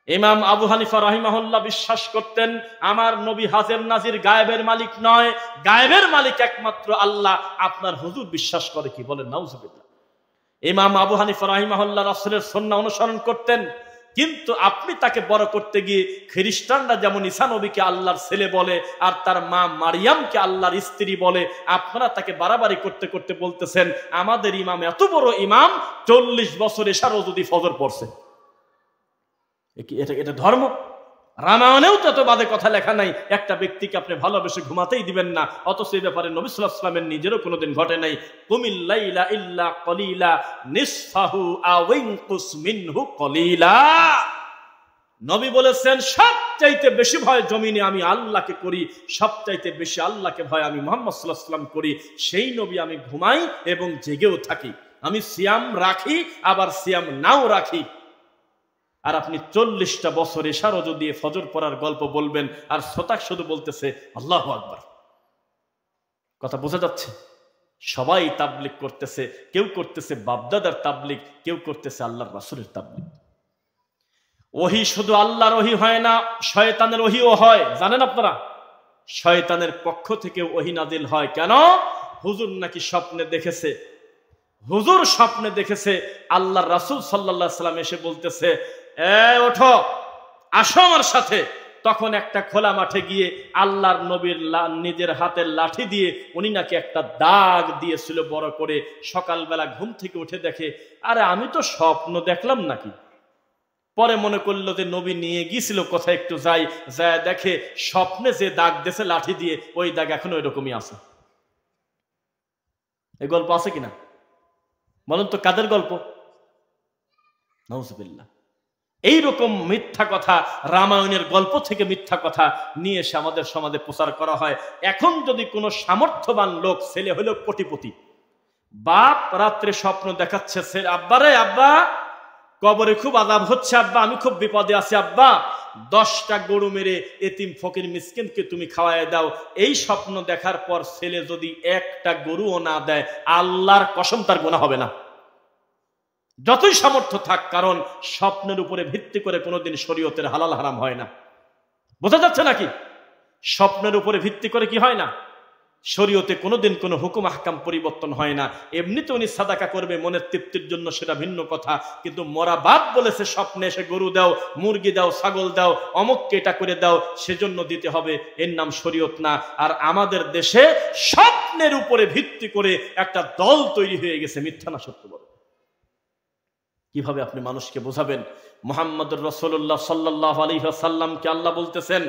ইমাম আবু হানিফা রাহিমাহুল্লাহ বিশ্বাস করতেন আমার নবী হাজির নাজির গায়েবের মালিক নয়, গায়েবের মালিক একমাত্র আল্লাহ। আপনার হুজুর বিশ্বাস করে কি? বলেন নাউজুবিল্লাহ। ইমাম আবু হানিফা রাহিমাহুল্লাহ রাসূলের সুন্নাহ অনুসরণ করতেন, কিন্তু আপনি তাকে বড় করতে গিয়ে খ্রিস্টানরা যেমন ঈসা নবীকে আল্লাহর ছেলে বলে আর তার মা মারিয়ামকে আল্লাহর স্ত্রী বলে, আপনারা তাকে বাড়াবাড়ি করতে করতে বলতেছেন আমাদের ইমাম এত বড় ইমাম, 40 বছর এশারও যদি ফজর পড়ছে। এটা ধর্ম? রামায়ণেও তত বাদে কথা লেখা নাই। একটা ব্যক্তিকে আপনি ভালোবেসে ঘুমাতেই দিবেন না, অথচ এই ব্যাপারে নবী সাল্লাল্লাহু আলাইহি ওয়াসাল্লামের নিজেরও কোনোদিন ঘটে নাই। কুমিল লাইলা ইল্লা কলিলা নিসফাহু আও ইনকুস মিনহু কলিলা। নবী বলেছেন সবচাইতে বেশি ভয় জমিনে আমি আল্লাহকে করি, সবচাইতে বেশি আল্লাহকে ভয় আমি মুহাম্মদ সাল্লাল্লাহু আলাইহি ওয়াসাল্লাম করি। সেই নবী আমি ঘুমাই এবং জেগেও থাকি, আমি সিয়াম রাখি আবার সিয়াম নাও রাখি। আর আপনি 40টা বছর এশারও দিয়ে ফজর পড়ার গল্প বলবেন, আর শতাক শুধু বলতেছে আল্লাহু আকবার। কথা বোঝা যাচ্ছে? সবাই তাবলীগ করতেছে, কেউ করতেছে বাপদাদার তাবলীগ, কেউ করতেছে আল্লাহর রাসূলের তাবলীগ। ওহী শুধু আল্লাহর ওহী হয় না, শয়তানের ওহীও হয়। জানেন আপনারা? শয়তানের পক্ষ থেকে ওহী নাজিল হয়। কেন? হুজুর নাকি স্বপ্নে দেখেছে, হুজুর স্বপ্নে দেখেছে আল্লাহর রাসূল সাল্লাল্লাহু আলাইহি ওয়াসাল্লাম এসে বলতেছে, ওঠো, আসো আমার সাথে। তখন একটা খোলা মাঠে গিয়ে আল্লাহর নবীর নিজের হাতের লাঠি দিয়ে উনি নাকি একটা দাগ দিয়েছিল বড় করে। সকালবেলা ঘুম থেকে উঠে দেখে, আরে আমি তো স্বপ্ন দেখলাম নাকি। পরে মনে করলো যে নবী নিয়ে গিয়েছিল কোথায়, একটু যাই, যায় দেখে স্বপ্নে যে দাগ দিয়েছে লাঠি দিয়ে, ওই দাগ এখনো ওই রকমই আছে। এই গল্প আছে কিনা বলুন তো, কাদের গল্প? নাউজুবিল্লাহ। এইরকম মিথ্যা কথা, রামায়ণের গল্প থেকে মিথ্যা কথা নিয়ে এসে আমাদের সমাজে প্রচার করা হয়। এখন যদি কোনো সামর্থ্যবান লোক, ছেলে হলো কোটিপতি, বাপ রাত্রে স্বপ্ন দেখাচ্ছে, ছেলে আব্বা রে, আব্বা কবরে খুব আযাব হচ্ছে, আব্বা আমি খুব বিপদে আছি, আব্বা 10টা গরু মেরে এতিম ফকির মিসকিনকে তুমি খাওয়ায় দাও। এই স্বপ্ন দেখার পর ছেলে যদি একটা গরুও না দেয়, আল্লাহর কসম তার গুনাহ হবে না, যতই সামর্থ্য থাক। কারণ স্বপ্নের উপরে ভিত্তি করে কোনোদিন শরীয়তের হালাল হারাম হয় না। বোঝা যাচ্ছে নাকি? স্বপ্নের উপরে ভিত্তি করে কি হয় না? শরীয়তে কোনোদিন কোনো হুকুম আহকাম পরিবর্তন হয় না। এমনিতে উনি সাদাকা করবে মনের তৃপ্তির জন্য, সেটা ভিন্ন কথা। কিন্তু মরা বাপ বলেছে স্বপ্নে এসে গরু দাও, মুরগি দাও, ছাগল দাও, অমুককে এটা করে দাও, সেজন্য দিতে হবে, এর নাম শরীয়ত না। আর আমাদের দেশে স্বপ্নের উপরে ভিত্তি করে একটা দল তৈরি হয়ে গেছে। মিথ্যা না সত্য বলে কিভাবে আপনি মানুষকে বোঝাবেন? মুহাম্মদুর রাসূলুল্লাহ সাল্লাল্লাহু আলাইহি ওয়াসাল্লামকে আল্লাহ বলতেছেন,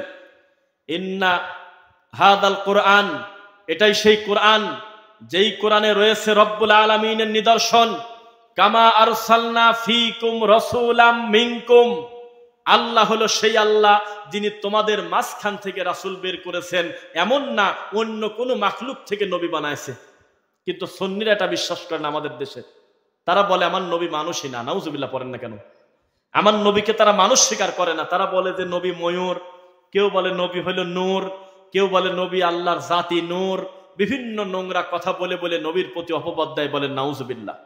ইন্না হাদাল কুরআন, এটাই সেই কোরআন যেই কোরআনে রয়েছে রব্বুল আলামিনের নিদর্শন। কামা আরসালনা ফীকুম রাসূলাম মিনকুম, আল্লাহ হলো সেই আল্লাহ যিনি তোমাদের মাঝখান থেকে রাসূল বের করেছেন। এমন না অন্য কোনো মাখলুক থেকে নবী বানাইছে। কিন্তু সুন্নিরা এটা বিশ্বাস করে না আমাদের দেশে। তারা বলে আমার নবী মানুষই না। নাউজুবিল্লাহ, পড়েন না কেন? আমার নবীকে তারা মানুষ স্বীকার করে না। তারা বলে যে নবী ময়ূর, কেউ বলে নবী হলো নূর, কেউ বলে নবী আল্লাহর জাতি নূর। বিভিন্ন নোংরা কথা বলে বলে নবীর প্রতি অপবাদ দেয়, বলে নাউজুবিল্লাহ।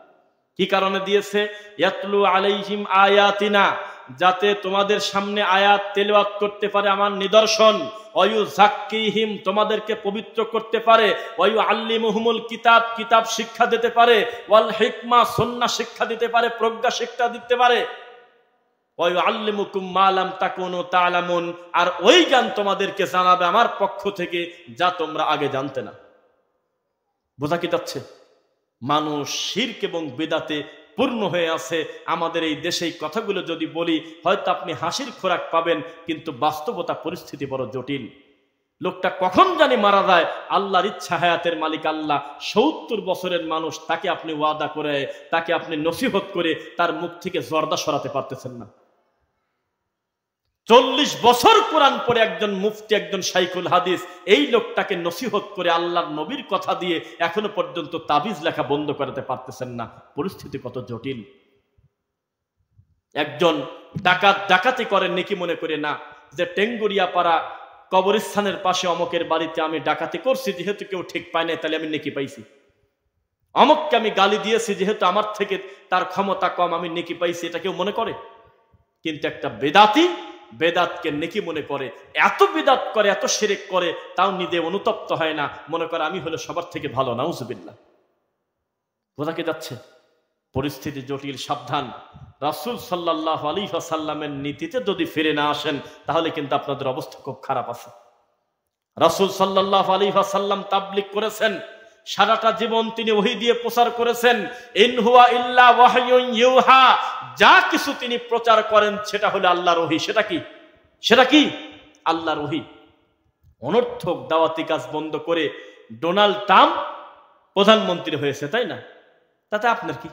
কি কারণে দিয়েছে? ইয়াতলু আলাইহিম আয়াতিনা, যাতে তোমাদের সামনে আয়াত তেলাওয়াত করতে পারে আমার নিদর্শন। ওয়ায়ুযাক্কিহিম, তোমাদেরকে পবিত্র করতে পারে। ওয়ায়ুআল্লিমুহুমুল কিতাব, কিতাব শিক্ষা দিতে পারে। ওয়াল হিকমা, সুন্নাহ শিক্ষা দিতে পারে, প্রজ্ঞা শিক্ষা দিতে পারে। ওয়ায়ুআল্লিমুকুম মা লাম তাকুনু তা'লামুন, আর ওই জ্ঞান তোমাদেরকে জানাবে আমার পক্ষ থেকে যা তোমরা আগে জানতে না। বোঝা কি যাচ্ছে? মানুষ শিরক এবং বিদআতে পূর্ণ হয়ে আছে আমাদের এই দেশে। এই কথাগুলো যদি বলি হয়তো আপনি হাসির খোরাক পাবেন, কিন্তু বাস্তবতা পরিস্থিতি বড় জটিল। লোকটা কখন জানি মারা যায়, আল্লাহর ইচ্ছা, হায়াতের মালিক আল্লাহ। 70 বছরের মানুষ, তাকে আপনি ওয়াদা করে, তাকে আপনি নসিহত করে তার মুখ থেকে জর্দা সরাতে পারতেছেন না। 40 বছর কোরআন পড়ে একজন মুফতি, একজন শাইখুল হাদিস, এই লোকটাকে নসিহত করে আল্লাহর নবীর কথা দিয়ে এখনো পর্যন্ত তাবিজ লেখা বন্ধ করাতে পারতেছেন না। পরিস্থিতি কত জটিল। একজন ডাকাত ডাকাতি করে নেকি মনে করে না, যে টেঙ্গুরিয়া পাড়া কবরস্থানের পাশে অমকের বাড়িতে আমি ডাকাতি করছি, যেহেতু কেউ ঠিক পায় নাই, তাহলে আমি নেকি পাইছি। অমককে আমি গালি দিয়েছি, যেহেতু আমার থেকে তার ক্ষমতা কম, আমি নেকি পাইছি। এটা কেউ মনে করে? কিন্তু একটা বেদাতি বেদাতকে নেকি মনে করে, এত বেদাত করে, এত শিরক করে, তাও নিজে অনুতপ্ত হয় না, মনে করে আমি হলো সবার থেকে ভালো। নাউজুবিল্লাহ। বোঝা কি যাচ্ছে? পরিস্থিতি জটিল, সাবধান। রাসূল সাল্লাল্লাহু আলাইহি ওয়াসাল্লামের নীতিতে যদি ফিরে না আসেন, তাহলে কিন্তু আপনাদের অবস্থা খুব খারাপ আছে। রাসূল সাল্লাল্লাহু আলাইহি ওয়াসাল্লাম তাবলীগ করেছেন, সারাটা জীবন তিনি ওহী দিয়ে প্রচার করেছেন। ইন হুয়া ইল্লা ওয়াহয়ুন ইউহা, যা কিছু তিনি প্রচার করেন সেটা হলো আল্লাহর ওহী। সেটা কি? সেটা কি? আল্লাহর ওহী। অনর্থক দাওয়াতি কাজ বন্ধ করে ডোনাল্ড ট্রাম্প প্রধানমন্ত্রী হয়েছে, তাই না? তাতে আপনার কি?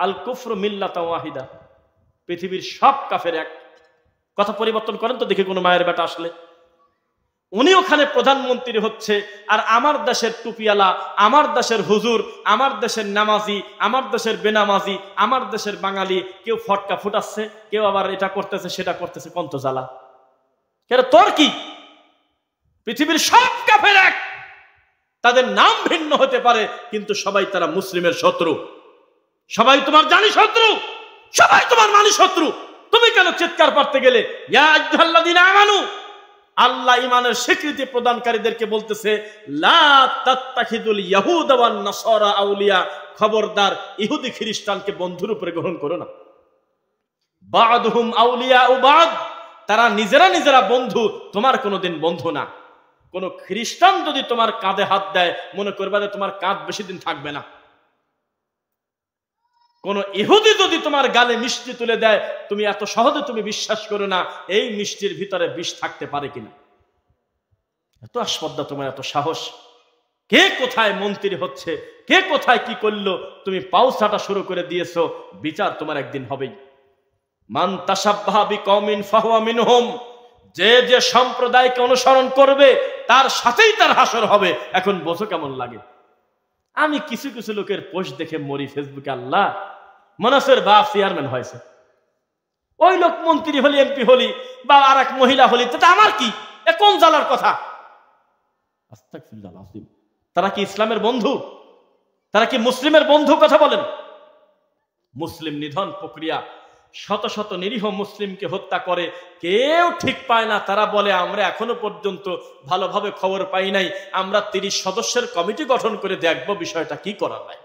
আল কুফরু মিল্লাতান ওয়াহিদা, পৃথিবীর সব কাফের এক। কথা পরিবর্তন করেন তো দেখি কোন মায়ের বেটা আসলে। উনি ওখানে প্রধানমন্ত্রী হচ্ছে, আর আমার দেশের টুপিওয়ালা, আমার দেশের হুজুর, আমার দেশের নামাজি, আমার দেশের বেনামাজি, আমার দেশের বাঙালি, কেউ ফটকা ফুটাচ্ছে, কেউ আবার এটা করতেছে সেটা করতেছে। কন্ত জ্বালা! কেন তোর কি? পৃথিবীর সব কাফের এক, তাদের নাম ভিন্ন হতে পারে, কিন্তু সবাই তারা মুসলিমের শত্রু। সবাই তোমার জানি শত্রু, সবাই তোমার মানি শত্রু। তুমি কেন চিৎকার পারতে গেলে? ইয়া আইয়ুহাল্লাযীনা আমানু, আল্লাহ ইমানের স্বীকৃতি প্রদানকারীদেরকে বলতেছে, লা তাত্তাখিদুল ইয়াহুদা ওয়ান নাসারা আউলিয়া, খবরদার ইহুদি খ্রিস্টানকে বন্ধুর উপরে গ্রহণ করো না। বা'দুহুম আউলিয়া ও বা'দ, তারা নিজেরা নিজেরা বন্ধু, তোমার কোনোদিন বন্ধু না। কোন খ্রিস্টান যদি তোমার কাঁধে হাত দেয়, মনে করবে যে তোমার কাঁধ বেশি দিন থাকবে না। কোন ইহুদি যদি তোমার গালে মিষ্টি তুলে দেয়, তুমি এত সহজে তুমি বিশ্বাস করো না এই মিষ্টির ভিতরে বিষ থাকতে পারে কিনা। এত আসপদ্দা তোমার, এত সাহস। কে কোথায় মন্ত্রী হচ্ছে, কে কোথায় কি করলো, তুমি পাও ছাটা শুরু করে দিয়েছো, বিচার তোমার একদিন হবেই। মান তাশাব্বাহা বিকওমিন ফাহুয়া মিনহুম, যে যে সম্প্রদায়কে অনুসরণ করবে তার সাথেই তার হাসর হবে। এখন বোঝো কেমন লাগে। আমি কিছু কিছু লোকের পোস্ট দেখে মরি ফেসবুকে, আল্লাহ, মনাসের বাপ চেয়ারম্যান হয়েছে, ওই লোক মন্ত্রী হলি, এমপি হলি, বা আর এক মহিলা হলি, এটা আমার কি? এ কোন জালার কথা? আস্তাগফিরুল্লাহ আযীম। তারা কি ইসলামের বন্ধু? তারা কি মুসলিমের বন্ধু? কথা বলেন। মুসলিম নিধন প্রক্রিয়া, শত শত নিরীহ মুসলিমকে হত্যা করে, কেউ ঠিক পায় না। তারা বলে আমরা এখনো পর্যন্ত ভালোভাবে খবর পাই নাই, আমরা 30 সদস্যের কমিটি গঠন করে দেখব বিষয়টা কি করা যায়।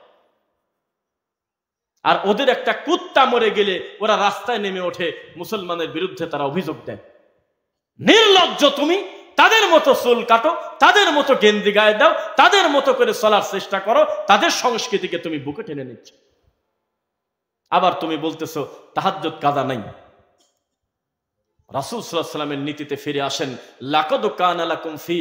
আর ওদের একটা কুত্তা মরে গেলে ওরা রাস্তায় নেমে ওঠে, মুসলমানের বিরুদ্ধে তারা অভিযোগ দেয়। নির্লজ্জ তুমি। তাদের মতো চুল কাটো, তাদের মতো গেঞ্জি গায়ে দাও, তাদের মতো করে চলার চেষ্টা করো, তাদের সংস্কৃতিকে তুমি বুকে টেনে নিচ্ছ। আবার তুমি বলতেছো তাহাজ্জুদ কাজা নাই। রাসূল সাল্লাল্লাহু আলাইহি ওয়াসাল্লামের নীতিতে ফিরে আসেন। লাকাদ কানা লাকুম ফি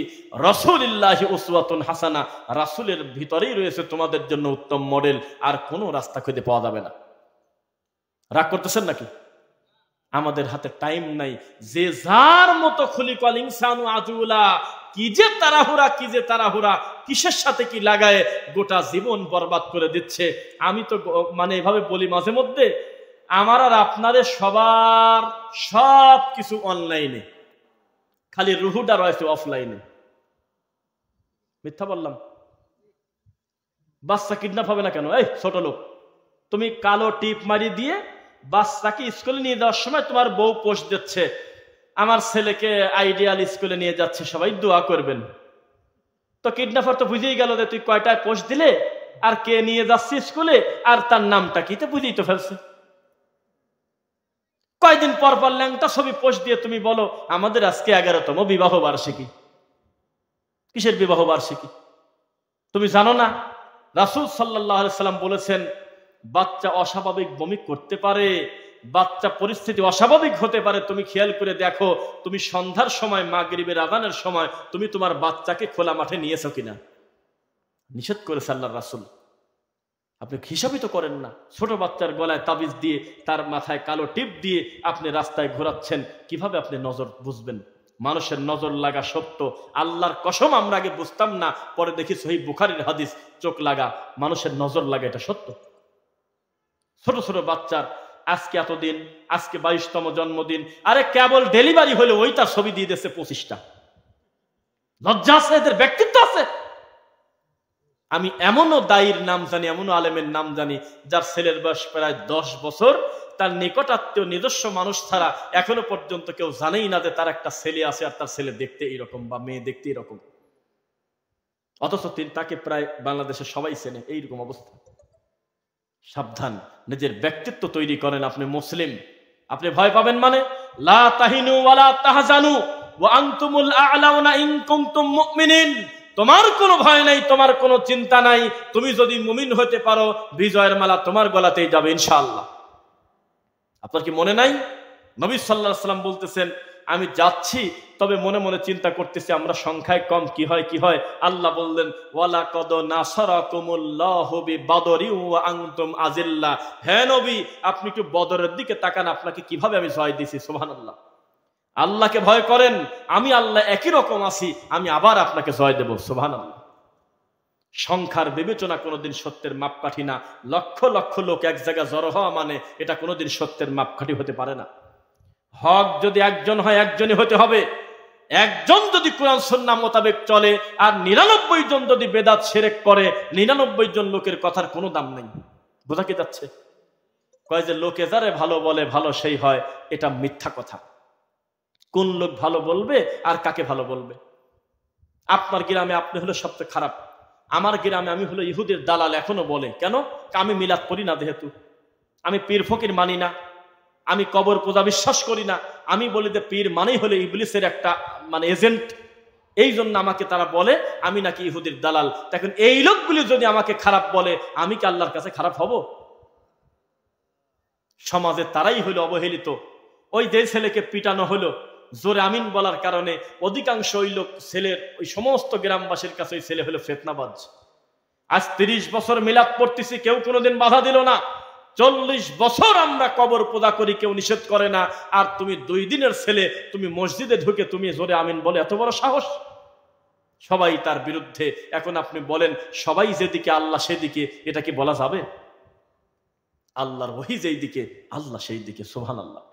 রাসূলিল্লাহি উসওয়াতুন হাসানা, রাসূলের ভিতরেই রয়েছে তোমাদের জন্য উত্তম মডেল। আর কোনো রাস্তা খুঁজে পাওয়া যাবে না। রাগ করতেছেন নাকি? আমাদের হাতে টাইম নাই। যে যার মতো খুলিকাল ইনসানু আজুলা, কি যে তাড়াহুড়া, কি যে তাড়াহুড়া, কিসের সাথে কি লাগায় গোটা জীবন বরবাদ করে দিচ্ছে। আমি তো মানে এভাবে বলি মাঝে মধ্যে, আমার আর আপনাদের সবার সব কিছু অনলাইনে, খালি রুহুটা রয়েছে অফলাইনে। মিথ্যা বললাম? বাচ্চা কিডন্যাপ হবে না কেন? এই ছোট লোক, তুমি কালো টিপ মারি দিয়ে বাচ্চাকে স্কুলে নিয়ে যাওয়ার সময় তোমার বউ পোস্ট দিচ্ছে, আমার ছেলেকে আইডিয়াল স্কুলে নিয়ে যাচ্ছে, সবাই দোয়া করবেন। তো কিডন্যাপার তো বুঝেই গেল যে তুই কয়টায় পোস্ট দিলে, আর কে নিয়ে যাচ্ছে স্কুলে, আর তার নামটা কি, তো বুঝেই তো ফেলছে। কয়দিন পর পর ল্যাংটা ছবি পোস্ট দিয়ে তুমি বলো আমাদের আজকে 11তম বিবাহ বার্ষিকী। কিসের বিবাহ বার্ষিকী? তুমি জানো না রাসূল সাল্লাল্লাহু আলাইহি সাল্লাম বলেছেন, বাচ্চা অস্বাভাবিক বমি করতে পারে, বাচ্চা পরিস্থিতি অস্বাভাবিক হতে পারে। তুমি খেয়াল করে দেখো, তুমি সন্ধ্যার সময়, মাগরিবের আযানের সময় তুমি তোমার বাচ্চাকে খোলা মাঠে নিয়েছো কিনা। নিষেধ করেছে আল্লাহর রাসূল। আপনি হিসাবই তো করেন না। ছোট বাচ্চার গলায় তাবিজ দিয়ে, তার মাথায় কালো টিপ দিয়ে আপনি রাস্তায় ঘোরাচ্ছেন, কিভাবে আপনি নজর বুঝবেন? মানুষের নজর লাগা সত্য, আল্লাহর কসম আমরা আগে বুঝতাম না, পরে দেখি সহিহ বুখারীর হাদিস, চোখ লাগা, মানুষের নজর লাগা, এটা সত্য। ছোট ছোট বাচ্চার আজকে এতদিন, আজকে 22তম জন্মদিন, আরে কেবল ডেলিভারি হলে ওই তার ছবি দিয়ে দিচ্ছে 25টা। লজ্জা আছে? এদের ব্যক্তিত্ব আছে? আমি এমনও দায়ীর নাম জানি, এমনও আলেমের নাম জানি, যার ছেলের বয়স প্রায় 10 বছর, তার নিকট আত্মীয় নিজস্ব মানুষ ছাড়া এখনো পর্যন্ত কেউ জানেই না যে তার একটা ছেলে আছে, আর তার ছেলে দেখতে এইরকম বা মেয়ে দেখতে এরকম। অথচ তাকে প্রায় বাংলাদেশে সবাই চেনে। এইরকম অবস্থা। সাবধান, নিজের ব্যক্তিত্ব তৈরি করেন। আপনি মুসলিম, আপনি ভয় পাবেন মানে লা তাহিনু ওয়ালা তাহজানু ওয়া আনতুমুল আ'লাউনা ইন কুনতুম মুমিনিন। তোমার কোনো ভয় নাই, তোমার কোনো চিন্তা নাই। তুমি যদি মুমিন হতে পারো, বিজয়ের মালা তোমার গলাতেই যাবে ইনশাআল্লাহ। আপনার কি মনে নাই নবী সাল্লাল্লাহু আলাইহি ওয়াসাল্লাম বলতেছেন, আমি যাচ্ছি, তবে মনে মনে চিন্তা করতেছি আমরা সংখ্যায় কম, কি হয় কি হয়। আল্লাহ বললেন, ওয়ালাকাদ নাসারাকুমুল্লাহু বিবাদরি ওয়া আনতুম আযিল্লা। হে নবী, আপনি একটু বদরের দিকে তাকান, আপনাকে কিভাবে আমি জয় দিয়েছি। সুবহানাল্লাহ। আল্লাহকে ভয় করেন, আমি আল্লাহ একই রকম আছি, আমি আবার আপনাকে জয় দেব। সুবহানাল্লাহ। সংখ্যার বিবেচনা কোনোদিন সত্যের মাপকাঠি না। লক্ষ লক্ষ লোক এক জায়গায় জড়ো হওয়া মানে এটা কোনোদিন সত্যের মাপকাঠি হতে পারে না। হক যদি একজন হয়, একজনই হতে হবে। একজন যদি কোরআন সুন্নাহ মোতাবেক চলে, আর 99 জন যদি বেদাত শিরক করে, 99 জন লোকের কথার কোনো দাম নেই। বোঝা কি যাচ্ছে? কয় যে লোকে যারে ভালো বলে ভালো সেই হয়, এটা মিথ্যা কথা। কোন লোক ভালো বলবে আর কাকে ভালো বলবে? আপনার গ্রামে আপনি হলো সবচেয়ে খারাপ, আমার গ্রামে আমি হলো ইহুদের দালাল এখনো বলে। কেন? আমি মিলাদ পড়ি না, যেহেতু আমি পীর ফকির মানি না, আমি কবর পূজা বিশ্বাস করি না, আমি বলি যে পীর মানেই হলো ইবলিসের একটা এজেন্ট, এই জন্য আমাকে তারা বলে আমি নাকি ইহুদির দালাল। দেখুন এই লোকগুলি যদি আমাকে খারাপ বলে, আমি কি আল্লাহর কাছে খারাপ হব? সমাজে তারাই হলো অবহেলিত। ওই যে ছেলেকে পিটানো হলো জোরে আমিন বলার কারণে, অধিকাংশ ওই লোক ছেলের ওই সমস্ত গ্রামবাসীর কাছে ওই ছেলে হলো ফিতনাবাজ। আজ 30 বছর মিলাদ পড়তেছি, কেউ কোনোদিন বাধা দিল না। 40 বছর আমরা কবর পূজা করি, কেউ নিষেধ করে না। আর তুমি 2 দিনের ছেলে, তুমি মসজিদে ঢুকে তুমি জোরে আমিন বলে এত বড় সাহস? সবাই তার বিরুদ্ধে। এখন আপনি বলেন, সবাই যেদিকে আল্লাহ সেদিকে, এটা কি বলা যাবে? আল্লাহর ওহী যেই দিকে, আল্লাহ সেই দিকে। সুবহানাল্লাহ।